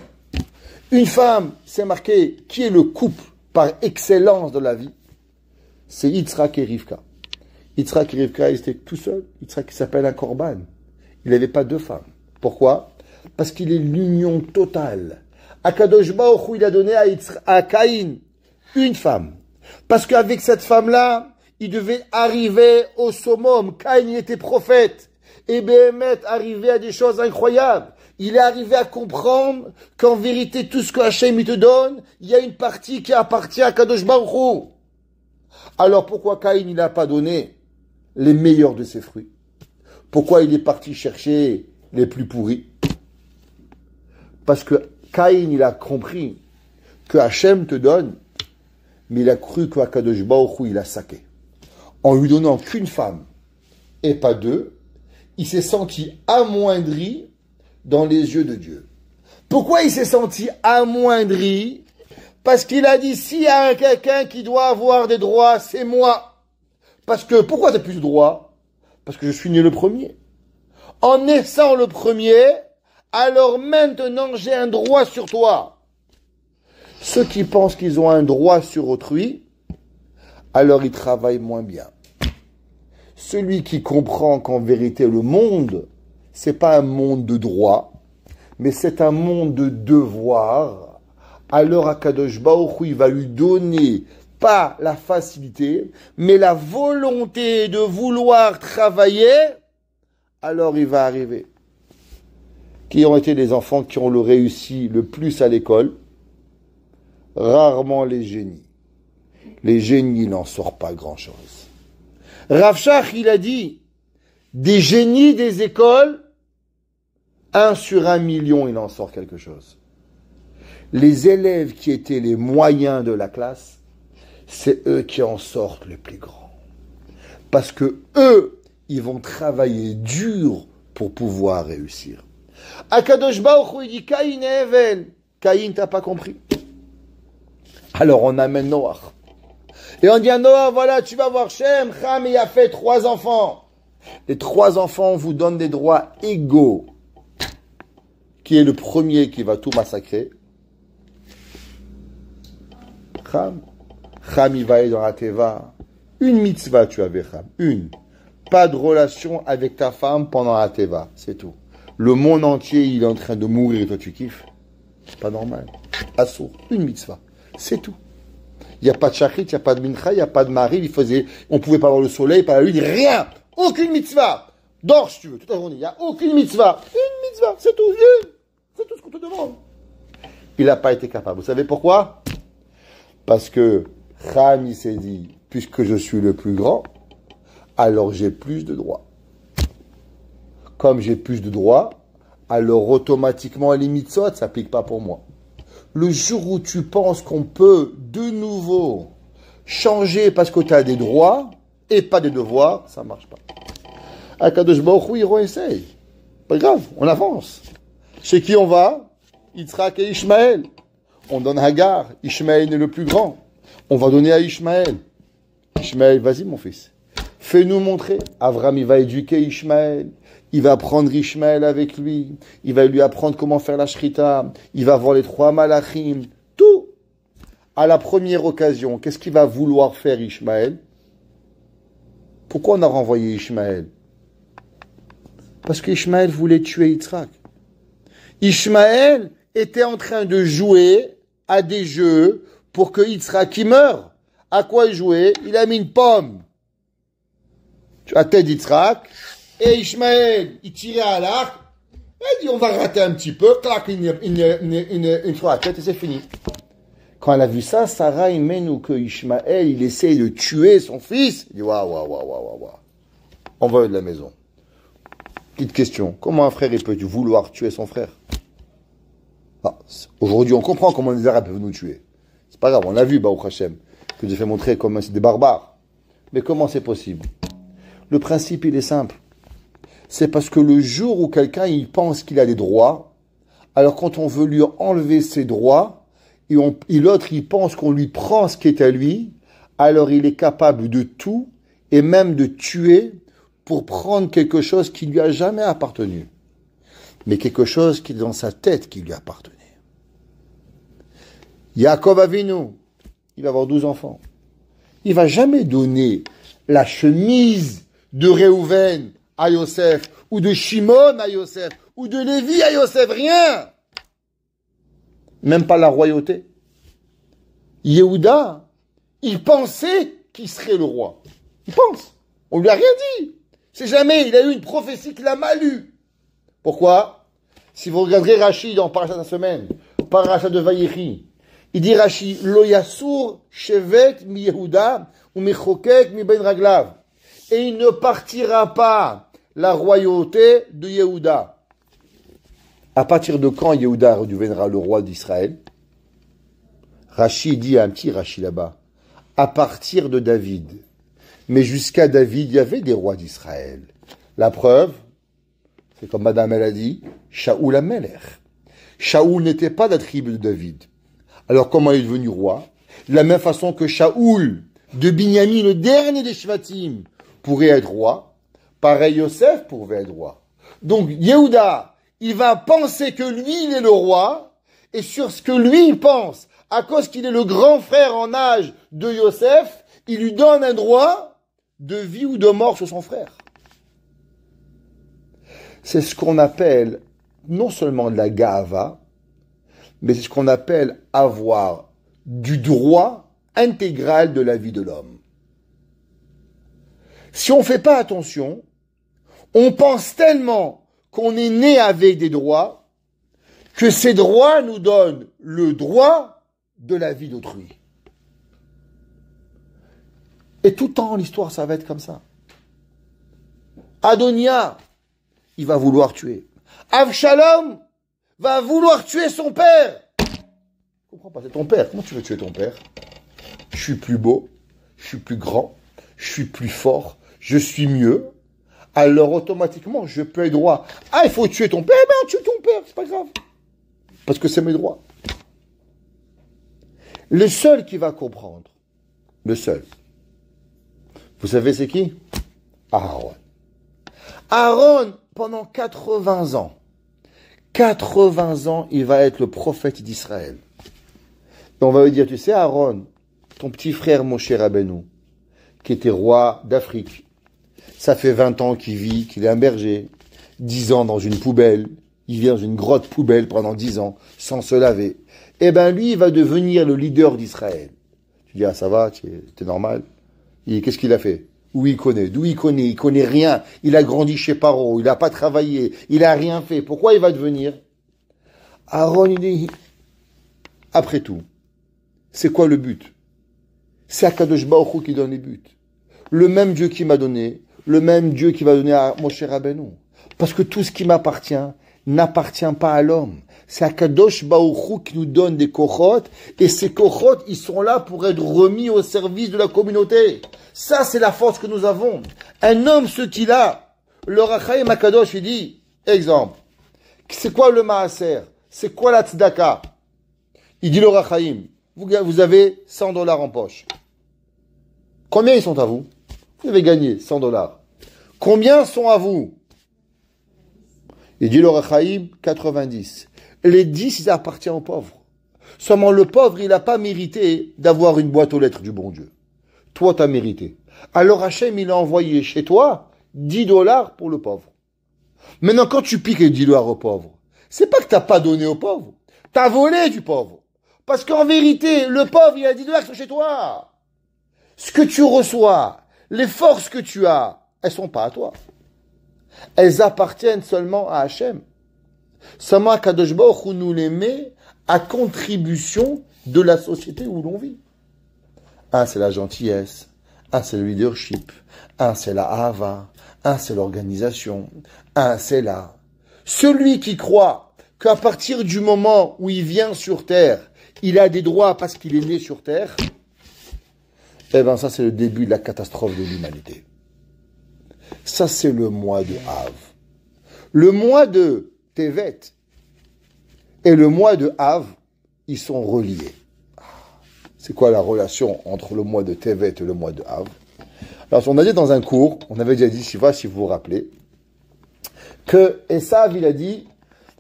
Une femme, c'est marqué, qui est le couple par excellence de la vie? C'est Yitzhak et Rivka. Yitzhak et Rivka, ils étaient tout seuls. Yitzhak, qui s'appelle un korban. Il n'avait pas deux femmes. Pourquoi? Parce qu'il est l'union totale. Akadosh Baruch Hu, il a donné à Caïn une femme. Parce qu'avec cette femme-là, il devait arriver au summum. Caïn était prophète. Et Béhémet arrivait à des choses incroyables. Il est arrivé à comprendre qu'en vérité, tout ce que Hachem il te donne, il y a une partie qui appartient à Kadosh Baruch Hu. Alors pourquoi Caïn il n'a pas donné les meilleurs de ses fruits? Pourquoi il est parti chercher les plus pourris? Parce que Caïn il a compris que Hachem te donne, mais il a cru que Kadosh Baruch Hu il a saqué. En lui donnant qu'une femme et pas deux, il s'est senti amoindri dans les yeux de Dieu. Pourquoi il s'est senti amoindri? Parce qu'il a dit, s'il y a quelqu'un qui doit avoir des droits, c'est moi. Parce que, pourquoi tu n'as plus de droits? Parce que je suis né le premier. En naissant le premier, alors maintenant j'ai un droit sur toi. Ceux qui pensent qu'ils ont un droit sur autrui, alors ils travaillent moins bien. Celui qui comprend qu'en vérité le monde, c'est pas un monde de droit, mais c'est un monde de devoir, alors Akadosh Baruch Hu, il va lui donner pas la facilité, mais la volonté de vouloir travailler, alors il va arriver. Qui ont été les enfants qui ont le réussi le plus à l'école? Rarement les génies. Les génies, il n'en sort pas grand-chose. Rav Shach, il a dit, des génies des écoles, 1 sur 1 million, il en sort quelque chose. Les élèves qui étaient les moyens de la classe, c'est eux qui en sortent le plus grand. Parce que eux, ils vont travailler dur pour pouvoir réussir. Akadosh Baruch Hu, il dit, Caïn et Hevel. Caïn, t'as pas compris. Alors on amène Noach. Et on dit à Noah, voilà, tu vas voir Shem, Ham, il a fait 3 enfants. Les 3 enfants vous donnent des droits égaux. Qui est le premier qui va tout massacrer? Ham. Ham, il va aller dans la Teva. Une mitzvah, tu avais Ham. Une. Pas de relation avec ta femme pendant la Teva. C'est tout. Le monde entier, il est en train de mourir et toi, tu kiffes. Pas normal. Assour. Une mitzvah. C'est tout. Il n'y a pas de shachrit, il n'y a pas de mincha, il n'y a pas de mari, on ne pouvait pas avoir le soleil, pas la lune, rien. Aucune mitzvah. Dors si tu veux, toute la journée. Il n'y a aucune mitzvah. Une mitzvah, c'est tout. C'est tout ce qu'on te demande. Il n'a pas été capable. Vous savez pourquoi? Parce que Ham, il s'est dit, puisque je suis le plus grand, alors j'ai plus de droits. Comme j'ai plus de droits, alors automatiquement les mitzvot ne s'appliquent pas pour moi. Le jour où tu penses qu'on peut de nouveau changer parce que tu as des droits et pas des devoirs, ça ne marche pas. Akadosh Baruch Hu, il réessaye. Pas grave, on avance. Chez qui on va? Yitzhak et Ishmaël. On donne Hagar. Ishmaël est le plus grand. On va donner à Ishmaël. Ishmaël, vas-y mon fils. Fais-nous montrer. Avram, il va éduquer Ishmaël. Il va prendre Ishmaël avec lui. Il va lui apprendre comment faire la shrita. Il va voir les 3 malachim. Tout. À la première occasion, qu'est-ce qu'il va vouloir faire Ishmaël? Pourquoi on a renvoyé Ishmaël? Parce qu'Ishmaël voulait tuer Yitzhak. Ishmaël était en train de jouer à des jeux pour que Yitzhak il meure. À quoi il jouait? Il a mis une pomme à tête d'Yitzhak. Et Ishmaël, il tirait à l'arc, il dit on va rater un petit peu, clac, une fois à la tête et c'est fini. Quand elle a vu ça, Sarah, il mène que Ishmaël, il essaye de tuer son fils. Il dit waouh. On va de la maison. Petite question, comment un frère il peut vouloir tuer son frère? Aujourd'hui, on comprend comment les Arabes peuvent nous tuer. C'est pas grave, on l'a vu, Baruch Hashem, que j'ai fait montrer comment c'est des barbares. Mais comment c'est possible? Le principe, il est simple. C'est parce que le jour où quelqu'un il pense qu'il a des droits, alors quand on veut lui enlever ses droits, et l'autre il pense qu'on lui prend ce qui est à lui, alors il est capable de tout, et même de tuer, pour prendre quelque chose qui lui a jamais appartenu. Mais quelque chose qui est dans sa tête qui lui appartenait. Yaakov Avinu, il va avoir 12 enfants. Il va jamais donner la chemise de Réhouven à Yosef, ou de Shimon à Yosef, ou de Lévi à Yosef, rien. Même pas la royauté. Yehuda, il pensait qu'il serait le roi. Il pense. On lui a rien dit. C'est jamais, il a eu une prophétie qu'il a mal eue. Pourquoi? Si vous regarderez Rashi dans Parashat la semaine, Parashat de Vayechi, il dit Rashi, Lo Yasur Shevet mi Yehuda ou mi Chokek mi Ben Raglav. Et il ne partira pas la royauté de Yehuda. À partir de quand Yehuda deviendra le roi d'Israël? Rashi dit un petit Rashi là-bas. À partir de David. Mais jusqu'à David, il y avait des rois d'Israël. La preuve, c'est comme Madame elle a dit, Shaoul Amelech. Shaoul n'était pas de la tribu de David. Alors comment il est devenu roi? De la même façon que Shaoul de Binyamin, le dernier des Shvatim, pourrait être roi, pareil Yosef pouvait être roi. Donc Yehuda, il va penser que lui, il est le roi, et sur ce que lui, il pense, à cause qu'il est le grand frère en âge de Yosef, il lui donne un droit de vie ou de mort sur son frère. C'est ce qu'on appelle non seulement de la ga'ava, mais c'est ce qu'on appelle avoir du droit intégral de la vie de l'homme. Si on ne fait pas attention, on pense tellement qu'on est né avec des droits, que ces droits nous donnent le droit de la vie d'autrui. Et tout le temps, l'histoire, ça va être comme ça. Adonia, il va vouloir tuer. Avshalom va vouloir tuer son père. Je comprends pas, c'est ton père. Comment tu veux tuer ton père? Je suis plus beau, je suis plus grand, je suis plus fort, je suis mieux. Alors automatiquement, je peux être droit. Ah, il faut tuer ton père. Eh ben, tue ton père, c'est pas grave. Parce que c'est mes droits. Le seul qui va comprendre, le seul, vous savez c'est qui? Aaron. Aaron, pendant 80 ans, il va être le prophète d'Israël. Et on va lui dire, tu sais Aaron, ton petit frère Moshe Rabbeinu, qui était roi d'Afrique, ça fait 20 ans qu'il vit, qu'il est un berger, 10 ans dans une poubelle, il vit dans une grotte poubelle pendant 10 ans, sans se laver. Eh ben lui, il va devenir le leader d'Israël. Tu dis, ah ça va, c'est normal. Qu'est-ce qu'il a fait? Où il connaît? D'où il connaît? Il connaît rien. Il a grandi chez Paro, il n'a pas travaillé, il a rien fait. Pourquoi il va devenir? Aaron, il dit, après tout, c'est quoi le but? C'est Akadosh Baruch Hu qui donne les buts. Le même Dieu qui m'a donné, le même Dieu qui va donner à Moshe Rabbeinu. Parce que tout ce qui m'appartient n'appartient pas à l'homme. C'est Akadosh Baruch Hu qui nous donne des kochot, et ces kochot, ils sont là pour être remis au service de la communauté. Ça, c'est la force que nous avons. Un homme, ce qu'il a, le Rachaim Akadosh, il dit, exemple, c'est quoi le Maaser? C'est quoi la Tzedaka? Il dit le Rachaim, vous avez $100 en poche. Combien ils sont à vous? Vous avez gagné $100. Combien sont à vous? Il dit le Rachaim, 90. Les 10, ils appartiennent aux pauvres. Seulement le pauvre, il n'a pas mérité d'avoir une boîte aux lettres du bon Dieu. Toi, tu as mérité. Alors Hachem, il a envoyé chez toi $10 pour le pauvre. Maintenant, quand tu piques les $10 au pauvre, c'est pas que tu n'as pas donné au pauvre. Tu as volé du pauvre. Parce qu'en vérité, le pauvre, il a $10 qui sont chez toi. Ce que tu reçois, les forces que tu as, elles sont pas à toi. Elles appartiennent seulement à Hachem. Seulement Kadosh Baruch Hu nous les met à contribution de la société où l'on vit. Un, c'est la gentillesse. Un, c'est le leadership. Un, c'est la hava. Un, c'est l'organisation. Un, c'est la... Celui qui croit qu'à partir du moment où il vient sur Terre, il a des droits parce qu'il est né sur Terre, eh bien ça c'est le début de la catastrophe de l'humanité. Ça c'est le mois de Av. Le mois de Tevet et le mois de Av, ils sont reliés. C'est quoi la relation entre le mois de Tevet et le mois de Av? Alors on a dit dans un cours, on avait déjà dit, si vous vous rappelez, que Esav il a dit,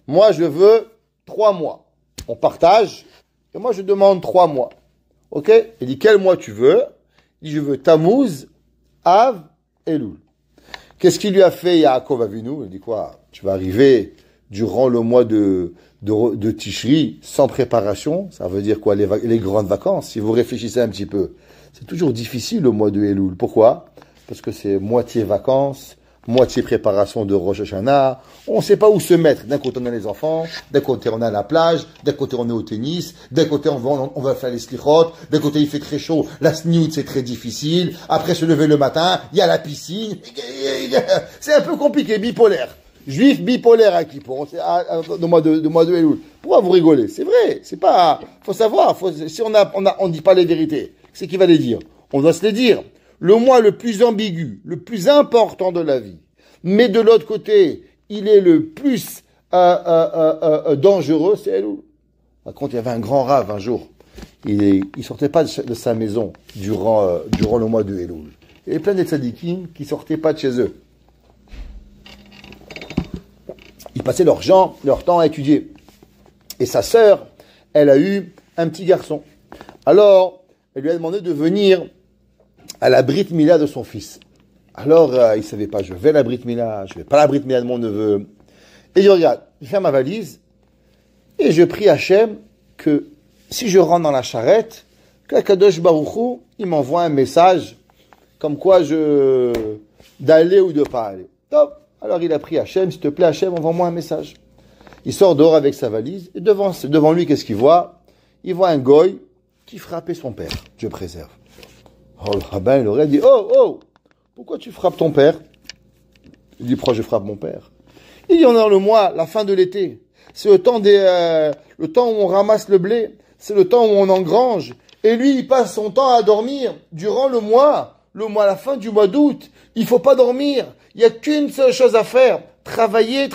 moi je veux 3 mois. On partage, et moi je demande 3 mois. Ok? Il dit, quel mois tu veux? Il dit, je veux Tammuz, Av, Elul. Qu'est-ce qu'il lui a fait Yaakov Avinu? Il dit quoi? Tu vas arriver durant le mois de Tishri, sans préparation, ça veut dire quoi, les grandes vacances, si vous réfléchissez un petit peu. C'est toujours difficile le mois de Elul. Pourquoi? Parce que c'est moitié vacances, moitié préparation de Rosh Hashanah. On ne sait pas où se mettre. D'un côté, on a les enfants, d'un côté, on a la plage, d'un côté, on est au tennis, d'un côté, on va faire les slichot, d'un côté, il fait très chaud, la snoot, c'est très difficile. Après, se lever le matin, il y a la piscine. C'est un peu compliqué, bipolaire. Juif bipolaire à Kippour, de mois de Elul. Pourquoi vous rigolez? C'est vrai, c'est pas, faut savoir, si on dit pas les vérités, c'est qui va les dire? On doit se les dire. Le mois le plus ambigu, le plus important de la vie, mais de l'autre côté, il est le plus dangereux, c'est Elul. Par contre, il y avait un grand rave un jour. Il sortait pas de sa maison durant le mois de Elul. Il y avait plein de tzadikim qui sortaient pas de chez eux. Ils passaient leur temps à étudier. Et sa sœur, elle a eu un petit garçon. Alors, elle lui a demandé de venir à la Brit Mila de son fils. Alors, il ne savait pas, je vais à la Brit Mila, je vais pas à la Brit Mila de mon neveu. Et il dit, regarde, je fais ma valise, et je prie Hachem que si je rentre dans la charrette, qu'Akadosh Baruch Hu, il m'envoie un message, comme quoi d'aller ou de pas aller. Top. Alors il a pris Hachem, s'il te plaît Hachem, envoie-moi un message. Il sort dehors avec sa valise, et devant lui, qu'est-ce qu'il voit? Il voit un goy qui frappait son père. Dieu préserve. Oh, le rabbin, il aurait dit, oh, pourquoi tu frappes ton père? Il dit, pourquoi je frappe mon père? Il dit, on est dans le mois, la fin de l'été. C'est le temps où on ramasse le blé. C'est le temps où on engrange. Et lui, il passe son temps à dormir durant le mois, la fin du mois d'août. Il faut pas dormir. Il y a qu'une seule chose à faire. Travailler.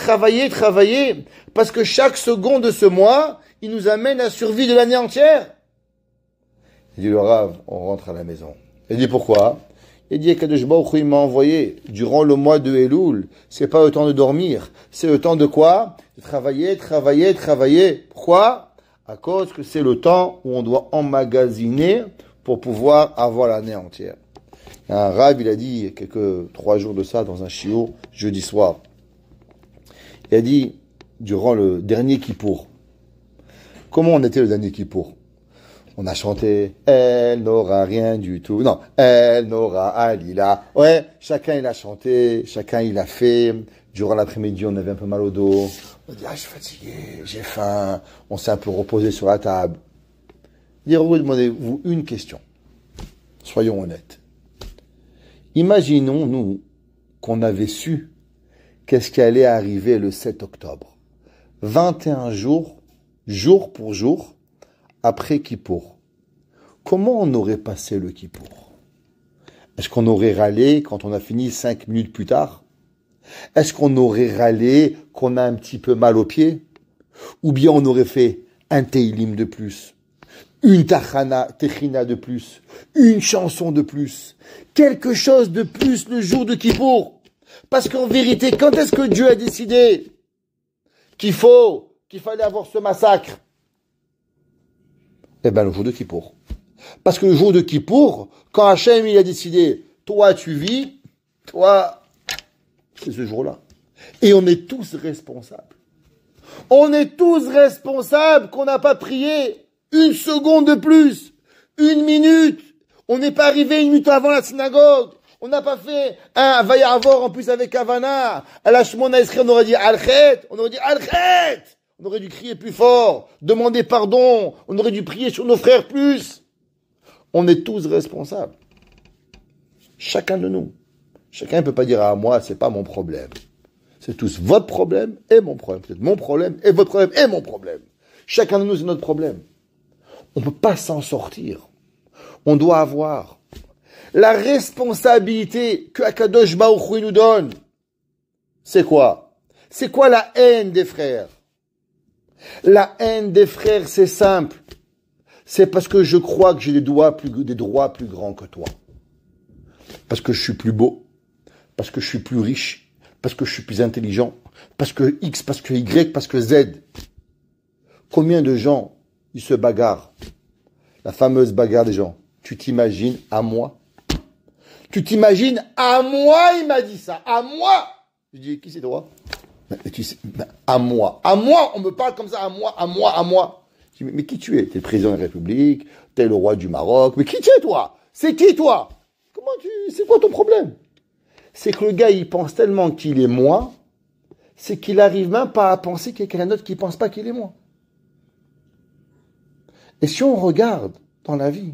Parce que chaque seconde de ce mois, il nous amène à la survie de l'année entière. Il dit, le Rav, on rentre à la maison. Il dit, pourquoi? Il dit, Kadosh Baruch Hu, il m'a envoyé durant le mois de Elul. C'est pas le temps de dormir. C'est le temps de quoi? De travailler. Pourquoi? À cause que c'est le temps où on doit emmagasiner pour pouvoir avoir l'année entière. Un Rav, il a dit, 3 jours de ça, dans un shiur, jeudi soir. Il a dit, durant le dernier Kippour, comment on était le dernier Kippour? On a chanté, elle n'aura rien du tout. Non, elle n'aura alila. Ouais, chacun il a chanté, chacun il a fait. Durant l'après-midi, on avait un peu mal au dos. On dit, je suis fatigué, j'ai faim. On s'est un peu reposé sur la table. Demandez-vous une question. Soyons honnêtes. Imaginons-nous qu'on avait su qu'est-ce qui allait arriver le 7 octobre. 21 jours, jour pour jour, après Kippour. Comment on aurait passé le Kippour? Est-ce qu'on aurait râlé quand on a fini 5 minutes plus tard? Est-ce qu'on aurait râlé qu'on a un petit peu mal aux pieds? Ou bien on aurait fait un Teilim de plus, une Techina de plus, une chanson de plus, quelque chose de plus le jour de Kippour? Parce qu'en vérité, quand est-ce que Dieu a décidé qu'il fallait avoir ce massacre? Eh bien, le jour de Kippour. Parce que le jour de Kippour, quand Hachem il a décidé, toi tu vis, toi, c'est ce jour-là. Et on est tous responsables. On est tous responsables qu'on n'a pas prié une seconde de plus, une minute. On n'est pas arrivé une minute avant la synagogue. On n'a pas fait un Vayavor en plus avec Havana. À la Shemona Esrei, on aurait dit Alchet. On aurait dit Alchet. On aurait dû crier plus fort, demander pardon. On aurait dû prier sur nos frères plus. On est tous responsables. Chacun de nous. Chacun ne peut pas dire à moi, c'est pas mon problème. C'est tous votre problème et mon problème. Peut-être mon problème et votre problème et mon problème. Chacun de nous, c'est notre problème. On ne peut pas s'en sortir. On doit avoir la responsabilité que Akadosh Baruch Hu nous donne. C'est quoi? C'est quoi la haine des frères? La haine des frères, c'est simple. C'est parce que je crois que j'ai des droits plus grands que toi. Parce que je suis plus beau. Parce que je suis plus riche. Parce que je suis plus intelligent. Parce que X, parce que Y, parce que Z. Combien de gens, ils se bagarrent? La fameuse bagarre des gens. Tu t'imagines à moi? Tu t'imagines à moi, il m'a dit ça. À moi! Je dis, qui c'est toi? Mais tu sais, à moi, on me parle comme ça, à moi. Je dis, mais qui tu es? T'es le président de la République, t'es le roi du Maroc, mais qui tu es toi? C'est qui toi? C'est quoi ton problème? C'est que le gars, il pense tellement qu'il est moi, c'est qu'il n'arrive même pas à penser qu'il y a quelqu'un d'autre qui ne pense pas qu'il est moi. Et si on regarde dans la vie,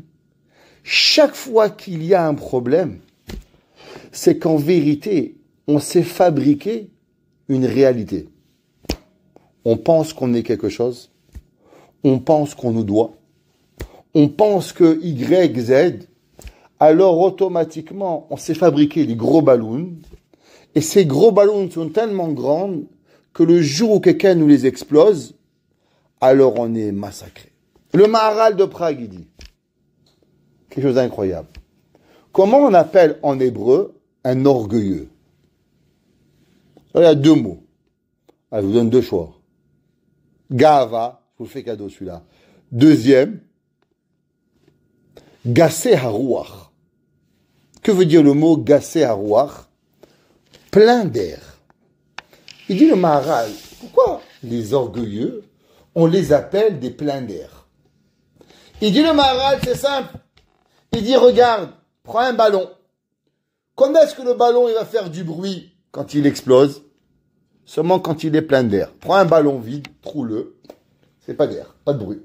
chaque fois qu'il y a un problème, c'est qu'en vérité, on s'est fabriqué une réalité. On pense qu'on est quelque chose, on pense qu'on nous doit, on pense que Y, Z, alors automatiquement, on s'est fabriqué des gros ballons, et ces gros ballons sont tellement grands que le jour où quelqu'un nous les explose, alors on est massacré. Le Maharal de Prague, il dit quelque chose d'incroyable. Comment on appelle en hébreu un orgueilleux? Il y a deux mots. Alors, je vous donne deux choix. Gava, je vous le fais cadeau celui-là. Deuxième, Gassé Harouach. Que veut dire le mot Gassé Harouach? Plein d'air. Il dit le Maharal, pourquoi les orgueilleux, on les appelle des pleins d'air? Il dit le Maharal, c'est simple. Il dit, regarde, prends un ballon. Quand est-ce que le ballon il va faire du bruit quand il explose? Seulement quand il est plein d'air. Prends un ballon vide, trous-le. C'est pas d'air, pas de bruit.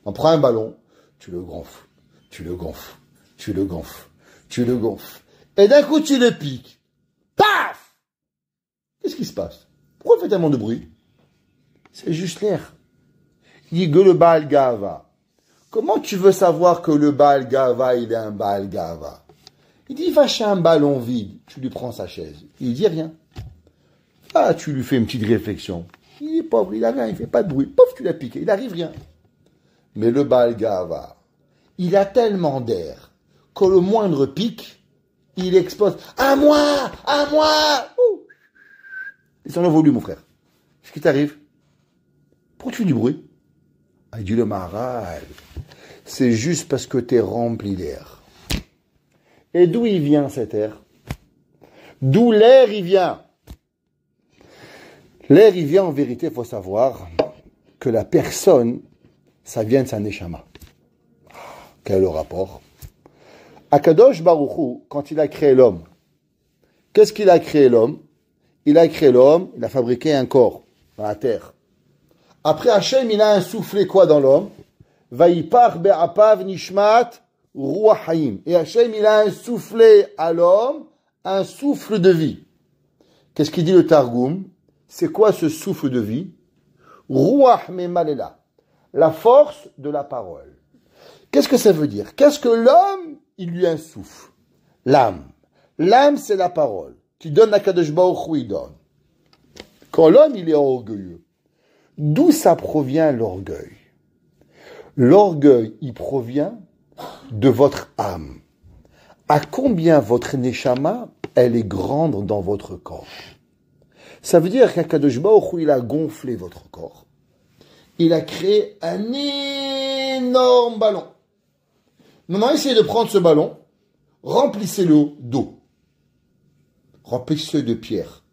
On prend un ballon, tu le gonfles, tu le gonfles, tu le gonfles, tu le gonfles. Et d'un coup, tu le piques. Paf! Qu'est-ce qui se passe? Pourquoi il fait tellement de bruit? C'est juste l'air. Il dit que le Baal Gava. Comment tu veux savoir que le Baal Gava, il est un Baal Gava? Il dit, va chez un ballon vide, tu lui prends sa chaise. Il dit rien. Ah, tu lui fais une petite réflexion. Il est pauvre, il a rien, il fait pas de bruit. Pouf, tu l'as piqué, il n'arrive rien. Mais le Baal Gava, il a tellement d'air que le moindre pic, il explose. À moi! À moi! Ils sont évolués, mon frère. Qu'est-ce qui t'arrive? Pourquoi tu fais du bruit? Il dit le Maharal, c'est juste parce que tu es rempli d'air. Et d'où il vient cet air? D'où l'air il vient? L'air il vient en vérité, il faut savoir que la personne, ça vient de sa neshama. Quel est le rapport? Akadosh Baruch Hu, quand il a créé l'homme, qu'est-ce qu'il a créé l'homme? Il a créé l'homme, il a fabriqué un corps dans la terre. Après Hachem, il a insoufflé quoi dans l'homme? Vaïpar be'apav nishmat ruach hayim. Et Hachem, il a insoufflé à l'homme un souffle de vie. Qu'est-ce qu'il dit le Targum? C'est quoi ce souffle de vie? Ruach memalela. La force de la parole. Qu'est-ce que ça veut dire? Qu'est-ce que l'homme, il lui insouffle? L'âme. L'âme, c'est la parole. Qui donne à Kadosh Baruch Hu, il donne. Quand l'homme, il est orgueilleux, d'où ça provient l'orgueil? L'orgueil, il provient de votre âme. À combien votre neshama, elle est grande dans votre corps? Ça veut dire qu'Akadosh Baruch Hu, il a gonflé votre corps. Il a créé un énorme ballon. Maintenant, essayez de prendre ce ballon, remplissez-le d'eau. Remplissez-le de pierre.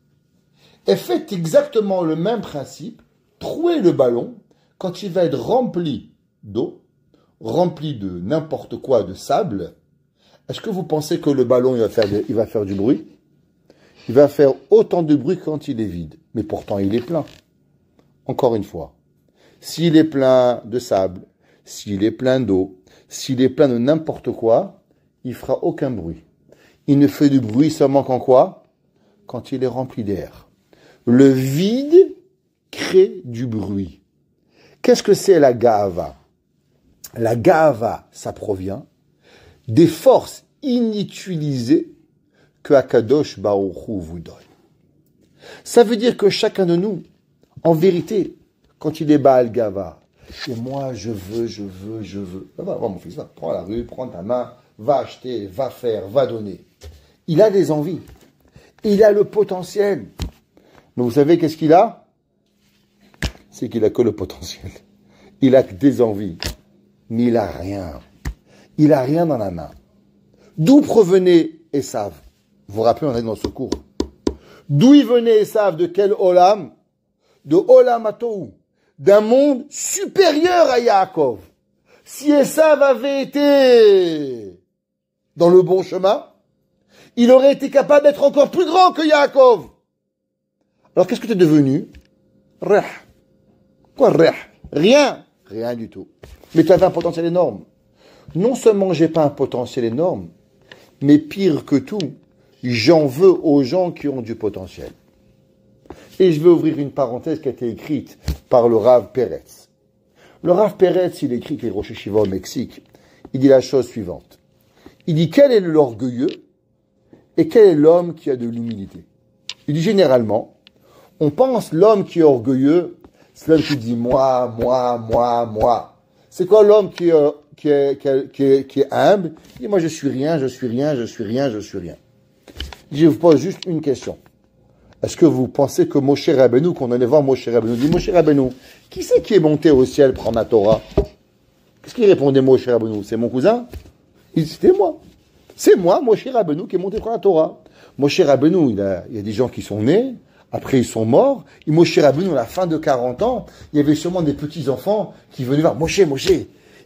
Et faites exactement le même principe. Trouez le ballon quand il va être rempli d'eau, rempli de n'importe quoi, de sable. Est-ce que vous pensez que le ballon il va faire du bruit? Il va faire autant de bruit quand il est vide. Mais pourtant, il est plein. Encore une fois. S'il est plein de sable, s'il est plein d'eau, s'il est plein de n'importe quoi, il fera aucun bruit. Il ne fait du bruit seulement qu'en quoi? Quand il est rempli d'air. Le vide crée du bruit. Qu'est-ce que c'est la gava? La gava, ça provient des forces inutilisées que Akadosh Baruch Hu vous donne. Ça veut dire que chacun de nous, en vérité, quand il est Baal Gava, et moi je veux. Va mon fils, va, prends la rue, prends ta main, va acheter, va faire, va donner. Il a des envies. Il a le potentiel. Mais vous savez qu'est-ce qu'il a? C'est qu'il a que le potentiel. Il a que des envies. Mais il a rien. Il a rien dans la main. D'où provenait Esav? Vous vous rappelez, on est dans ce cours. D'où il venait Esav? De quel Olam? De Olam Atou, d'un monde supérieur à Yaakov. Si Esav avait été dans le bon chemin, il aurait été capable d'être encore plus grand que Yaakov. Alors qu'est-ce que tu es devenu? Reh. Quoi reh? Rien. Rien du tout. Mais tu avais un potentiel énorme. Non seulement j'ai pas un potentiel énorme, mais pire que tout, j'en veux aux gens qui ont du potentiel. Et je vais ouvrir une parenthèse qui a été écrite par le Rav Peretz. Le Rav Peretz, il écrit qu'il est Rosh Yeshiva au Mexique. Il dit la chose suivante. Il dit quel est l'orgueilleux et quel est l'homme qui a de l'humilité. Il dit généralement, on pense l'homme qui est orgueilleux, c'est l'homme qui dit moi. C'est quoi l'homme qui est humble? Il dit moi je suis rien. Je vous pose juste une question. Est-ce que vous pensez que Moshe Rabbeinu, qu'on allait voir Moshe Rabbeinu, dit Moshe Rabbeinu, qui c'est qui est monté au ciel prendre la Torah? Qu'est-ce qu'il répondait Moshe Rabbeinu? C'est mon cousin? Il dit c'était moi. C'est moi, Moshe Rabbeinu, qui est monté prendre la Torah. Moshe Rabbeinu, il y a des gens qui sont nés, après ils sont morts. Et Moshe Rabbeinu, à la fin de 40 ans, il y avait sûrement des petits-enfants qui venaient voir Moshe,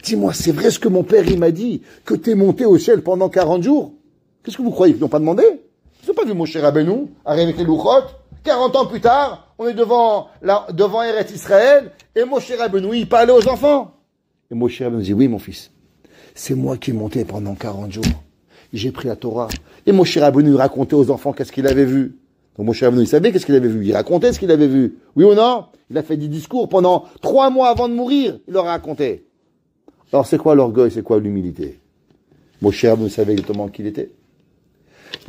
dis-moi, c'est vrai ce que mon père il m'a dit, que tu es monté au ciel pendant 40 jours? Qu'est-ce que vous croyez? Ils n'ont pas demandé? Ils n'ont pas vu Moshe Rabbeinu arriver avec les louchot. 40 ans plus tard, on est devant Eretz Israël, et Moshe Rabbeinu, il parlait aux enfants. Et Moshe Rabbeinu dit, oui mon fils, c'est moi qui ai monté pendant 40 jours. J'ai pris la Torah. Et Moshe Rabbeinu racontait aux enfants qu'est-ce qu'il avait vu. Donc Moshe Rabbeinu, il savait qu'est-ce qu'il avait vu. Il racontait ce qu'il avait vu. Oui ou non? Il a fait des discours pendant 3 mois avant de mourir. Il leur a raconté. Alors c'est quoi l'orgueil? C'est quoi l'humilité? Moshe Rabbeinu savait exactement qui il était.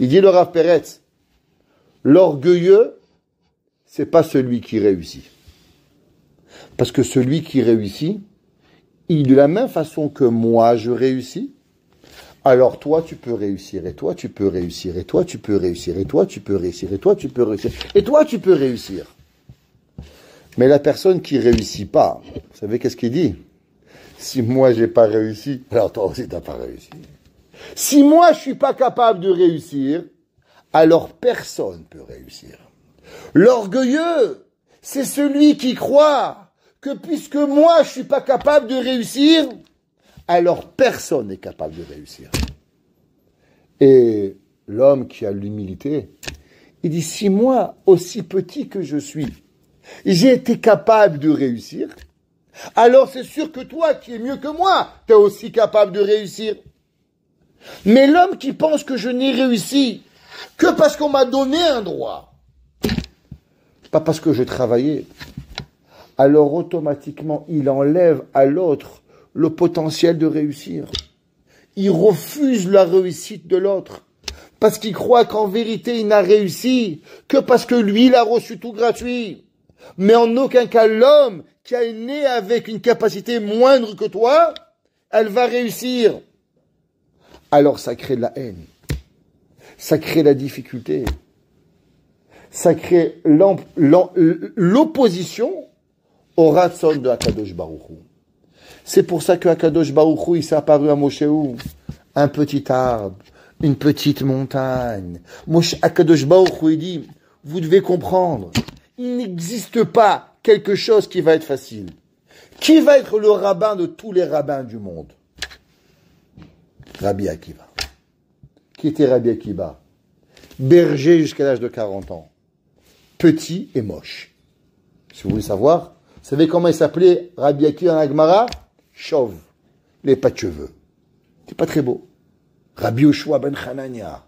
Il dit le Rav Peretz, l'orgueilleux, c'est pas celui qui réussit. Parce que celui qui réussit, il de la même façon que moi je réussis, alors toi tu peux réussir, et toi tu peux réussir, et toi tu peux réussir, et toi tu peux réussir, et toi tu peux réussir, et toi tu peux réussir. Mais la personne qui réussit pas, vous savez qu'est-ce qu'il dit? Si moi j'ai pas réussi, alors toi aussi t'as pas réussi. Si moi je suis pas capable de réussir, alors personne peut réussir. L'orgueilleux, c'est celui qui croit que puisque moi je suis pas capable de réussir, alors personne n'est capable de réussir. Et l'homme qui a l'humilité, il dit si moi, aussi petit que je suis, j'ai été capable de réussir, alors c'est sûr que toi qui es mieux que moi, tu es aussi capable de réussir. Mais l'homme qui pense que je n'ai réussi que parce qu'on m'a donné un droit, pas parce que j'ai travaillé, alors automatiquement il enlève à l'autre le potentiel de réussir. Il refuse la réussite de l'autre parce qu'il croit qu'en vérité il n'a réussi que parce que lui il a reçu tout gratuit. Mais en aucun cas l'homme qui est né avec une capacité moindre que toi, elle va réussir. Alors ça crée de la haine, ça crée la difficulté, ça crée l'opposition au ratson de Akadosh Baruch Hu. C'est pour ça que Akadosh Baruch Hu, il s'est apparu à Moshe où? Un petit arbre, une petite montagne. Akadosh Baruch Hu, il dit, vous devez comprendre, il n'existe pas quelque chose qui va être facile. Qui va être le rabbin de tous les rabbins du monde? Rabbi Akiva. Qui était Rabbi Akiva? Berger jusqu'à l'âge de 40 ans. Petit et moche. Si vous voulez savoir, vous savez comment il s'appelait Rabbi Akiva en Agmara? Chauve. Il n'avait pas de cheveux. Il n'était pas très beau. Rabbi Yoshua ben Hanania.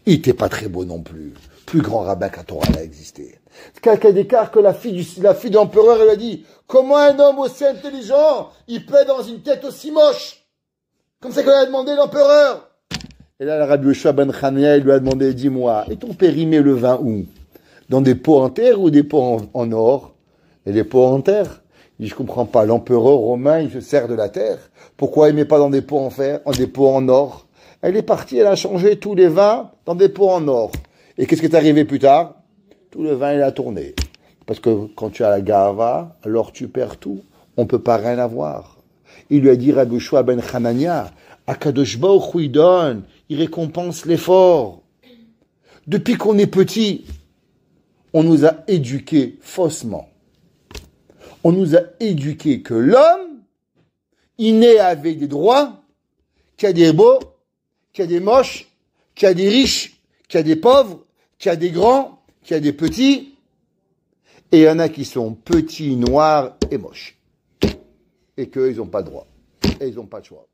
Il n'était pas très beau non plus. Plus grand rabbin qu'à Torah a existé. Quelqu'un d'écart que la fille de l'empereur, elle a dit, comment un homme aussi intelligent, il peut être dans une tête aussi moche? Comme ça qu'elle a demandé l'empereur. Et là, le Rabbi Yoshua ben Hanania, il lui a demandé, dis-moi, et ton périmé le vin où? Dans des pots en terre ou des pots en or? Et des pots en terre? Il dit, je comprends pas, l'empereur romain, il se sert de la terre. Pourquoi il met pas dans des pots en fer, en des pots en or? Elle est partie, elle a changé tous les vins dans des pots en or. Et qu'est-ce qui est arrivé plus tard? Tout le vin, il a tourné. Parce que quand tu as la gava, alors tu perds tout. On peut pas rien avoir. Il lui a dit, Rabbi Yoshua ben Hanania, Akadosh Baruch Hu, il donne, il récompense l'effort. Depuis qu'on est petit, on nous a éduqués faussement. On nous a éduqués que l'homme, il naît avec des droits, qu'il y a des beaux, qu'il y a des moches, qu'il y a des riches, qu'il y a des pauvres, qu'il y a des grands, qu'il y a des petits. Et il y en a qui sont petits, noirs et moches. Et qu'eux, ils n'ont pas le droit. Et ils n'ont pas le choix.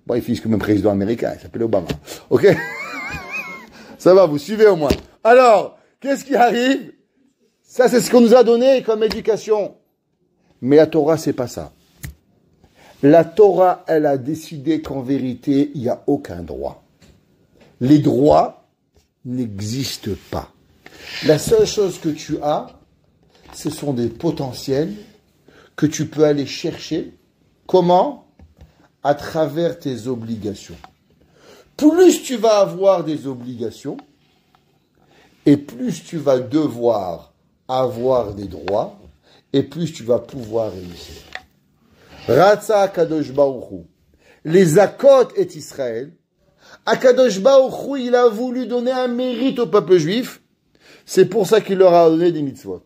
Bon, il finit comme un président américain, il s'appelle Obama. Ok? Ça va, vous suivez au moins. Alors, qu'est-ce qui arrive? Ça, c'est ce qu'on nous a donné comme éducation. Mais la Torah, c'est pas ça. La Torah, elle a décidé qu'en vérité, il n'y a aucun droit. Les droits n'existent pas. La seule chose que tu as, ce sont des potentiels que tu peux aller chercher. Comment? À travers tes obligations. Plus tu vas avoir des obligations, et plus tu vas devoir avoir des droits, et plus tu vas pouvoir réussir. Ratsa Kadosh Baruch Hu. Les Akot et Israël. Akadosh Baruch Hu, il a voulu donner un mérite au peuple juif. C'est pour ça qu'il leur a donné des mitzvot.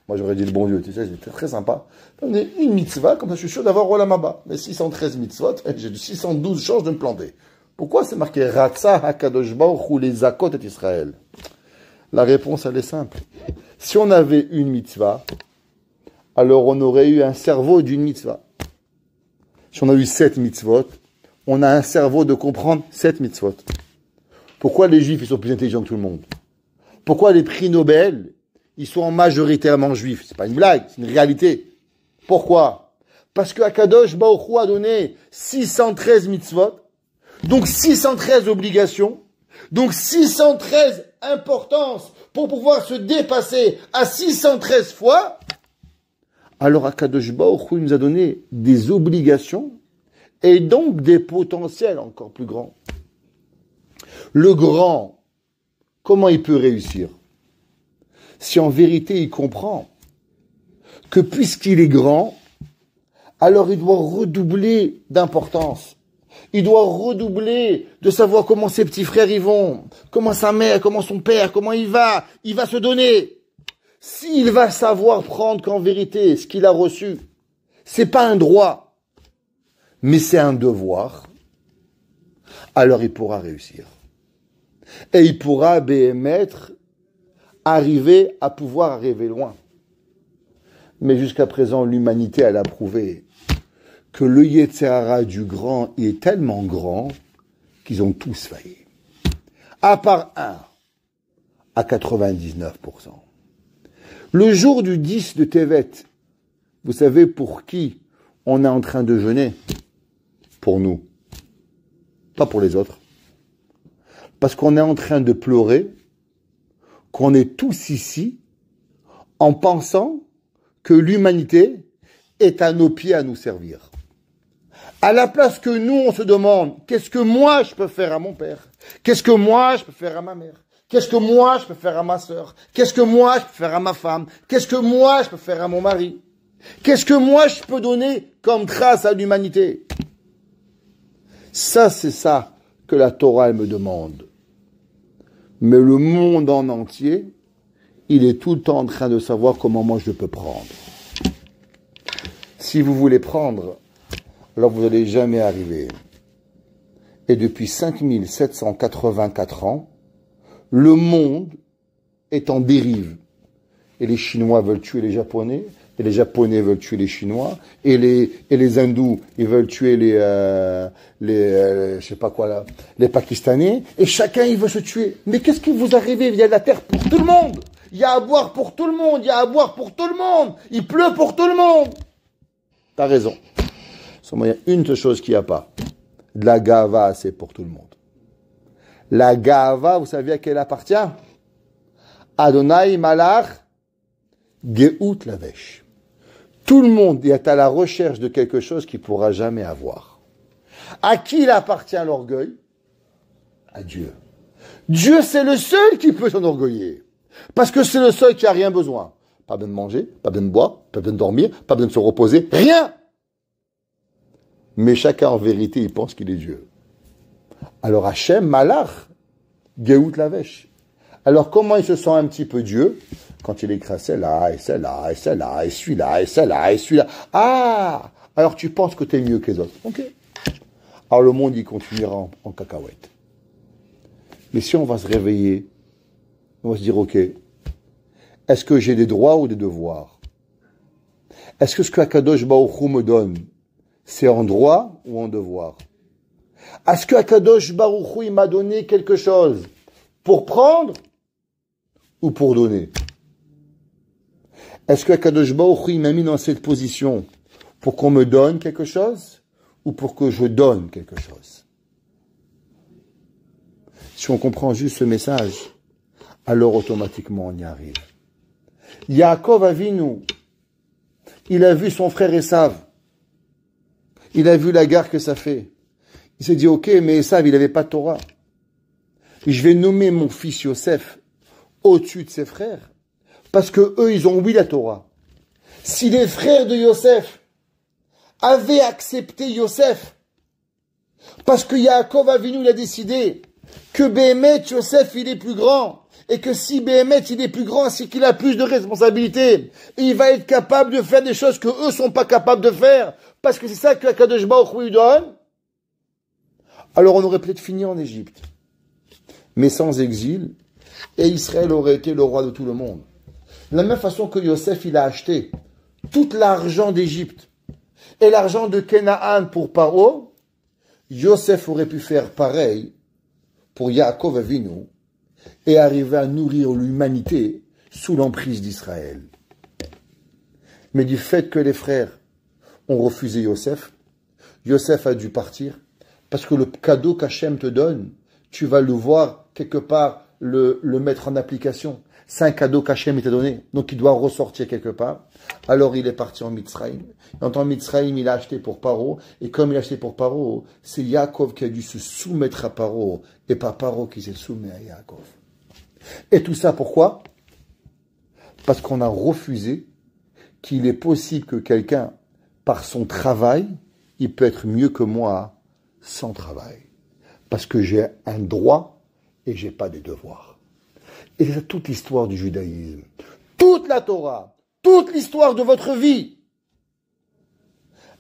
Moi, j'aurais dit le bon Dieu, tu sais, c'était très sympa. Donner une mitzvah, comme ça, je suis sûr d'avoir Olam Haba. Mais 613 mitzvot, j'ai 612 chances de me planter. Pourquoi c'est marqué Ratsa Hakadosh Baruch Hu, les Akot et Israël? La réponse, elle est simple. Si on avait une mitzvah, alors on aurait eu un cerveau d'une mitzvah. Si on a eu 7 mitzvot, on a un cerveau de comprendre 7 mitzvot. Pourquoi les juifs, ils sont plus intelligents que tout le monde? Pourquoi les prix Nobel, ils sont majoritairement juifs? C'est pas une blague, c'est une réalité. Pourquoi? Parce que Akadosh Baruch Hu a donné 613 mitzvot, donc 613 obligations, donc 613 importances pour pouvoir se dépasser à 613 fois. Alors Akadosh Baruch Hu nous a donné des obligations et donc des potentiels encore plus grands. Le grand, comment il peut réussir? Si en vérité il comprend que puisqu'il est grand, alors il doit redoubler d'importance. Il doit redoubler de savoir comment ses petits frères y vont, comment sa mère, comment son père, comment il va se donner. S'il va savoir prendre qu'en vérité, ce qu'il a reçu, c'est pas un droit, mais c'est un devoir, alors il pourra réussir. Et il pourra, arriver à pouvoir arriver loin. Mais jusqu'à présent, l'humanité, elle a prouvé que le Yetzer Hara du grand est tellement grand qu'ils ont tous failli. À part un, à 99%. Le jour du 10 de Tevet, vous savez pour qui on est en train de jeûner? Pour nous. Pas pour les autres. Parce qu'on est en train de pleurer, qu'on est tous ici, en pensant que l'humanité est à nos pieds à nous servir. À la place que nous, on se demande, qu'est-ce que moi je peux faire à mon père? Qu'est-ce que moi je peux faire à ma mère? Qu'est-ce que moi je peux faire à ma sœur? Qu'est-ce que moi je peux faire à ma femme? Qu'est-ce que moi je peux faire à mon mari? Qu'est-ce que moi je peux donner comme trace à l'humanité? Ça, c'est ça que la Torah elle me demande. Mais le monde en entier, il est tout le temps en train de savoir comment moi je peux prendre. Si vous voulez prendre, alors vous n'allez jamais arriver. Et depuis 5784 ans, le monde est en dérive. Et les Chinois veulent tuer les Japonais, et les Japonais veulent tuer les Chinois, et les Hindous, ils veulent tuer je sais pas quoi là, les Pakistanais, et chacun il veut se tuer. Mais qu'est-ce qui vous arrive? Il y a de la terre pour tout le monde. Il y a à boire pour tout le monde, il y a à boire pour tout le monde. Il pleut pour tout le monde. T'as raison. Seulement, il y a une seule chose qu'il n'y a pas. De la gava, c'est pour tout le monde. La gava, vous savez à qui elle appartient? Adonai Malach Geout Lavesh. Tout le monde est à la recherche de quelque chose qu'il ne pourra jamais avoir. À qui il appartient l'orgueil? À Dieu. Dieu, c'est le seul qui peut s'enorgueillir. Parce que c'est le seul qui n'a rien besoin. Pas besoin de manger, pas besoin de boire, pas besoin de dormir, pas besoin de se reposer, rien. Mais chacun, en vérité, il pense qu'il est Dieu. Alors Hachem, Malach, Geout Lavesh. Alors comment il se sent un petit peu Dieu? quand il écrit celle-là, et celle-là, et celle-là, et celui-là, et celle-là, et celui-là. Ah! Alors tu penses que tu es mieux que les autres. Ok. Alors le monde, il continuera en cacahuète. Mais si on va se réveiller, on va se dire, ok, est-ce que j'ai des droits ou des devoirs? Est-ce que ce que Akadosh Baruch Hu me donne, c'est en droit ou en devoir? Est-ce que Akadosh Baruch Hu, il m'a donné quelque chose pour prendre ou pour donner? Est-ce que Akadosh Baruch Hu, il m'a mis dans cette position pour qu'on me donne quelque chose ou pour que je donne quelque chose? Si on comprend juste ce message, alors automatiquement on y arrive. Yaakov Avinu, il a vu son frère Esav. Il a vu la guerre que ça fait. Il s'est dit, ok, mais Esav, il n'avait pas de Torah. Je vais nommer mon fils Yosef au-dessus de ses frères, parce que eux, ils ont oui la Torah. Si les frères de Yosef avaient accepté Yosef, parce que Yaakov Avinu, il a décidé que Béhémet, Yosef, il est plus grand, et que si Béhémet, il est plus grand, c'est qu'il a plus de responsabilités, et il va être capable de faire des choses que eux sont pas capables de faire, parce que c'est ça que Akadosh Baruch Hu lui donne, alors on aurait peut-être fini en Égypte, mais sans exil, et Israël aurait été le roi de tout le monde. De la même façon que Yosef, il a acheté tout l'argent d'Égypte, et l'argent de Canaan pour Paro, Yosef aurait pu faire pareil pour Yaakov Avinu, et arriver à nourrir l'humanité sous l'emprise d'Israël. Mais du fait que les frères ont refusé Yosef, Yosef a dû partir, parce que le cadeau qu'Hachem te donne, tu vas le voir quelque part, le mettre en application. C'est un cadeau qu'Hachem t'a donné, donc il doit ressortir quelque part. Alors il est parti en Mitzrayim. Et en Mitzrayim, il a acheté pour Paro, et comme il a acheté pour Paro, c'est Yaakov qui a dû se soumettre à Paro, et pas Paro qui s'est soumis à Yaakov. Et tout ça pourquoi? Parce qu'on a refusé qu'il est possible que quelqu'un, par son travail, il peut être mieux que moi sans travail. Parce que j'ai un droit et j'ai pas de devoir. Et c'est toute l'histoire du judaïsme. Toute la Torah, toute l'histoire de votre vie,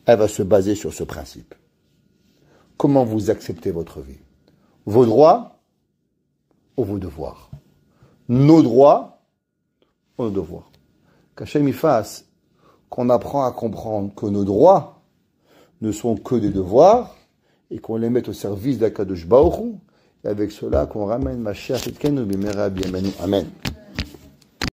elle va se baser sur ce principe. Comment vous acceptez votre vie? Vos droits ou vos devoirs? Nos droits ou nos devoirs? Qu'Hachem y fasse qu'on apprend à comprendre que nos droits ne sont que des devoirs et qu'on les mette au service d'Akadosh Baruch Hu, et avec cela qu'on ramène ma chère Tzidkenu b'mehera b'yameinu. Amen.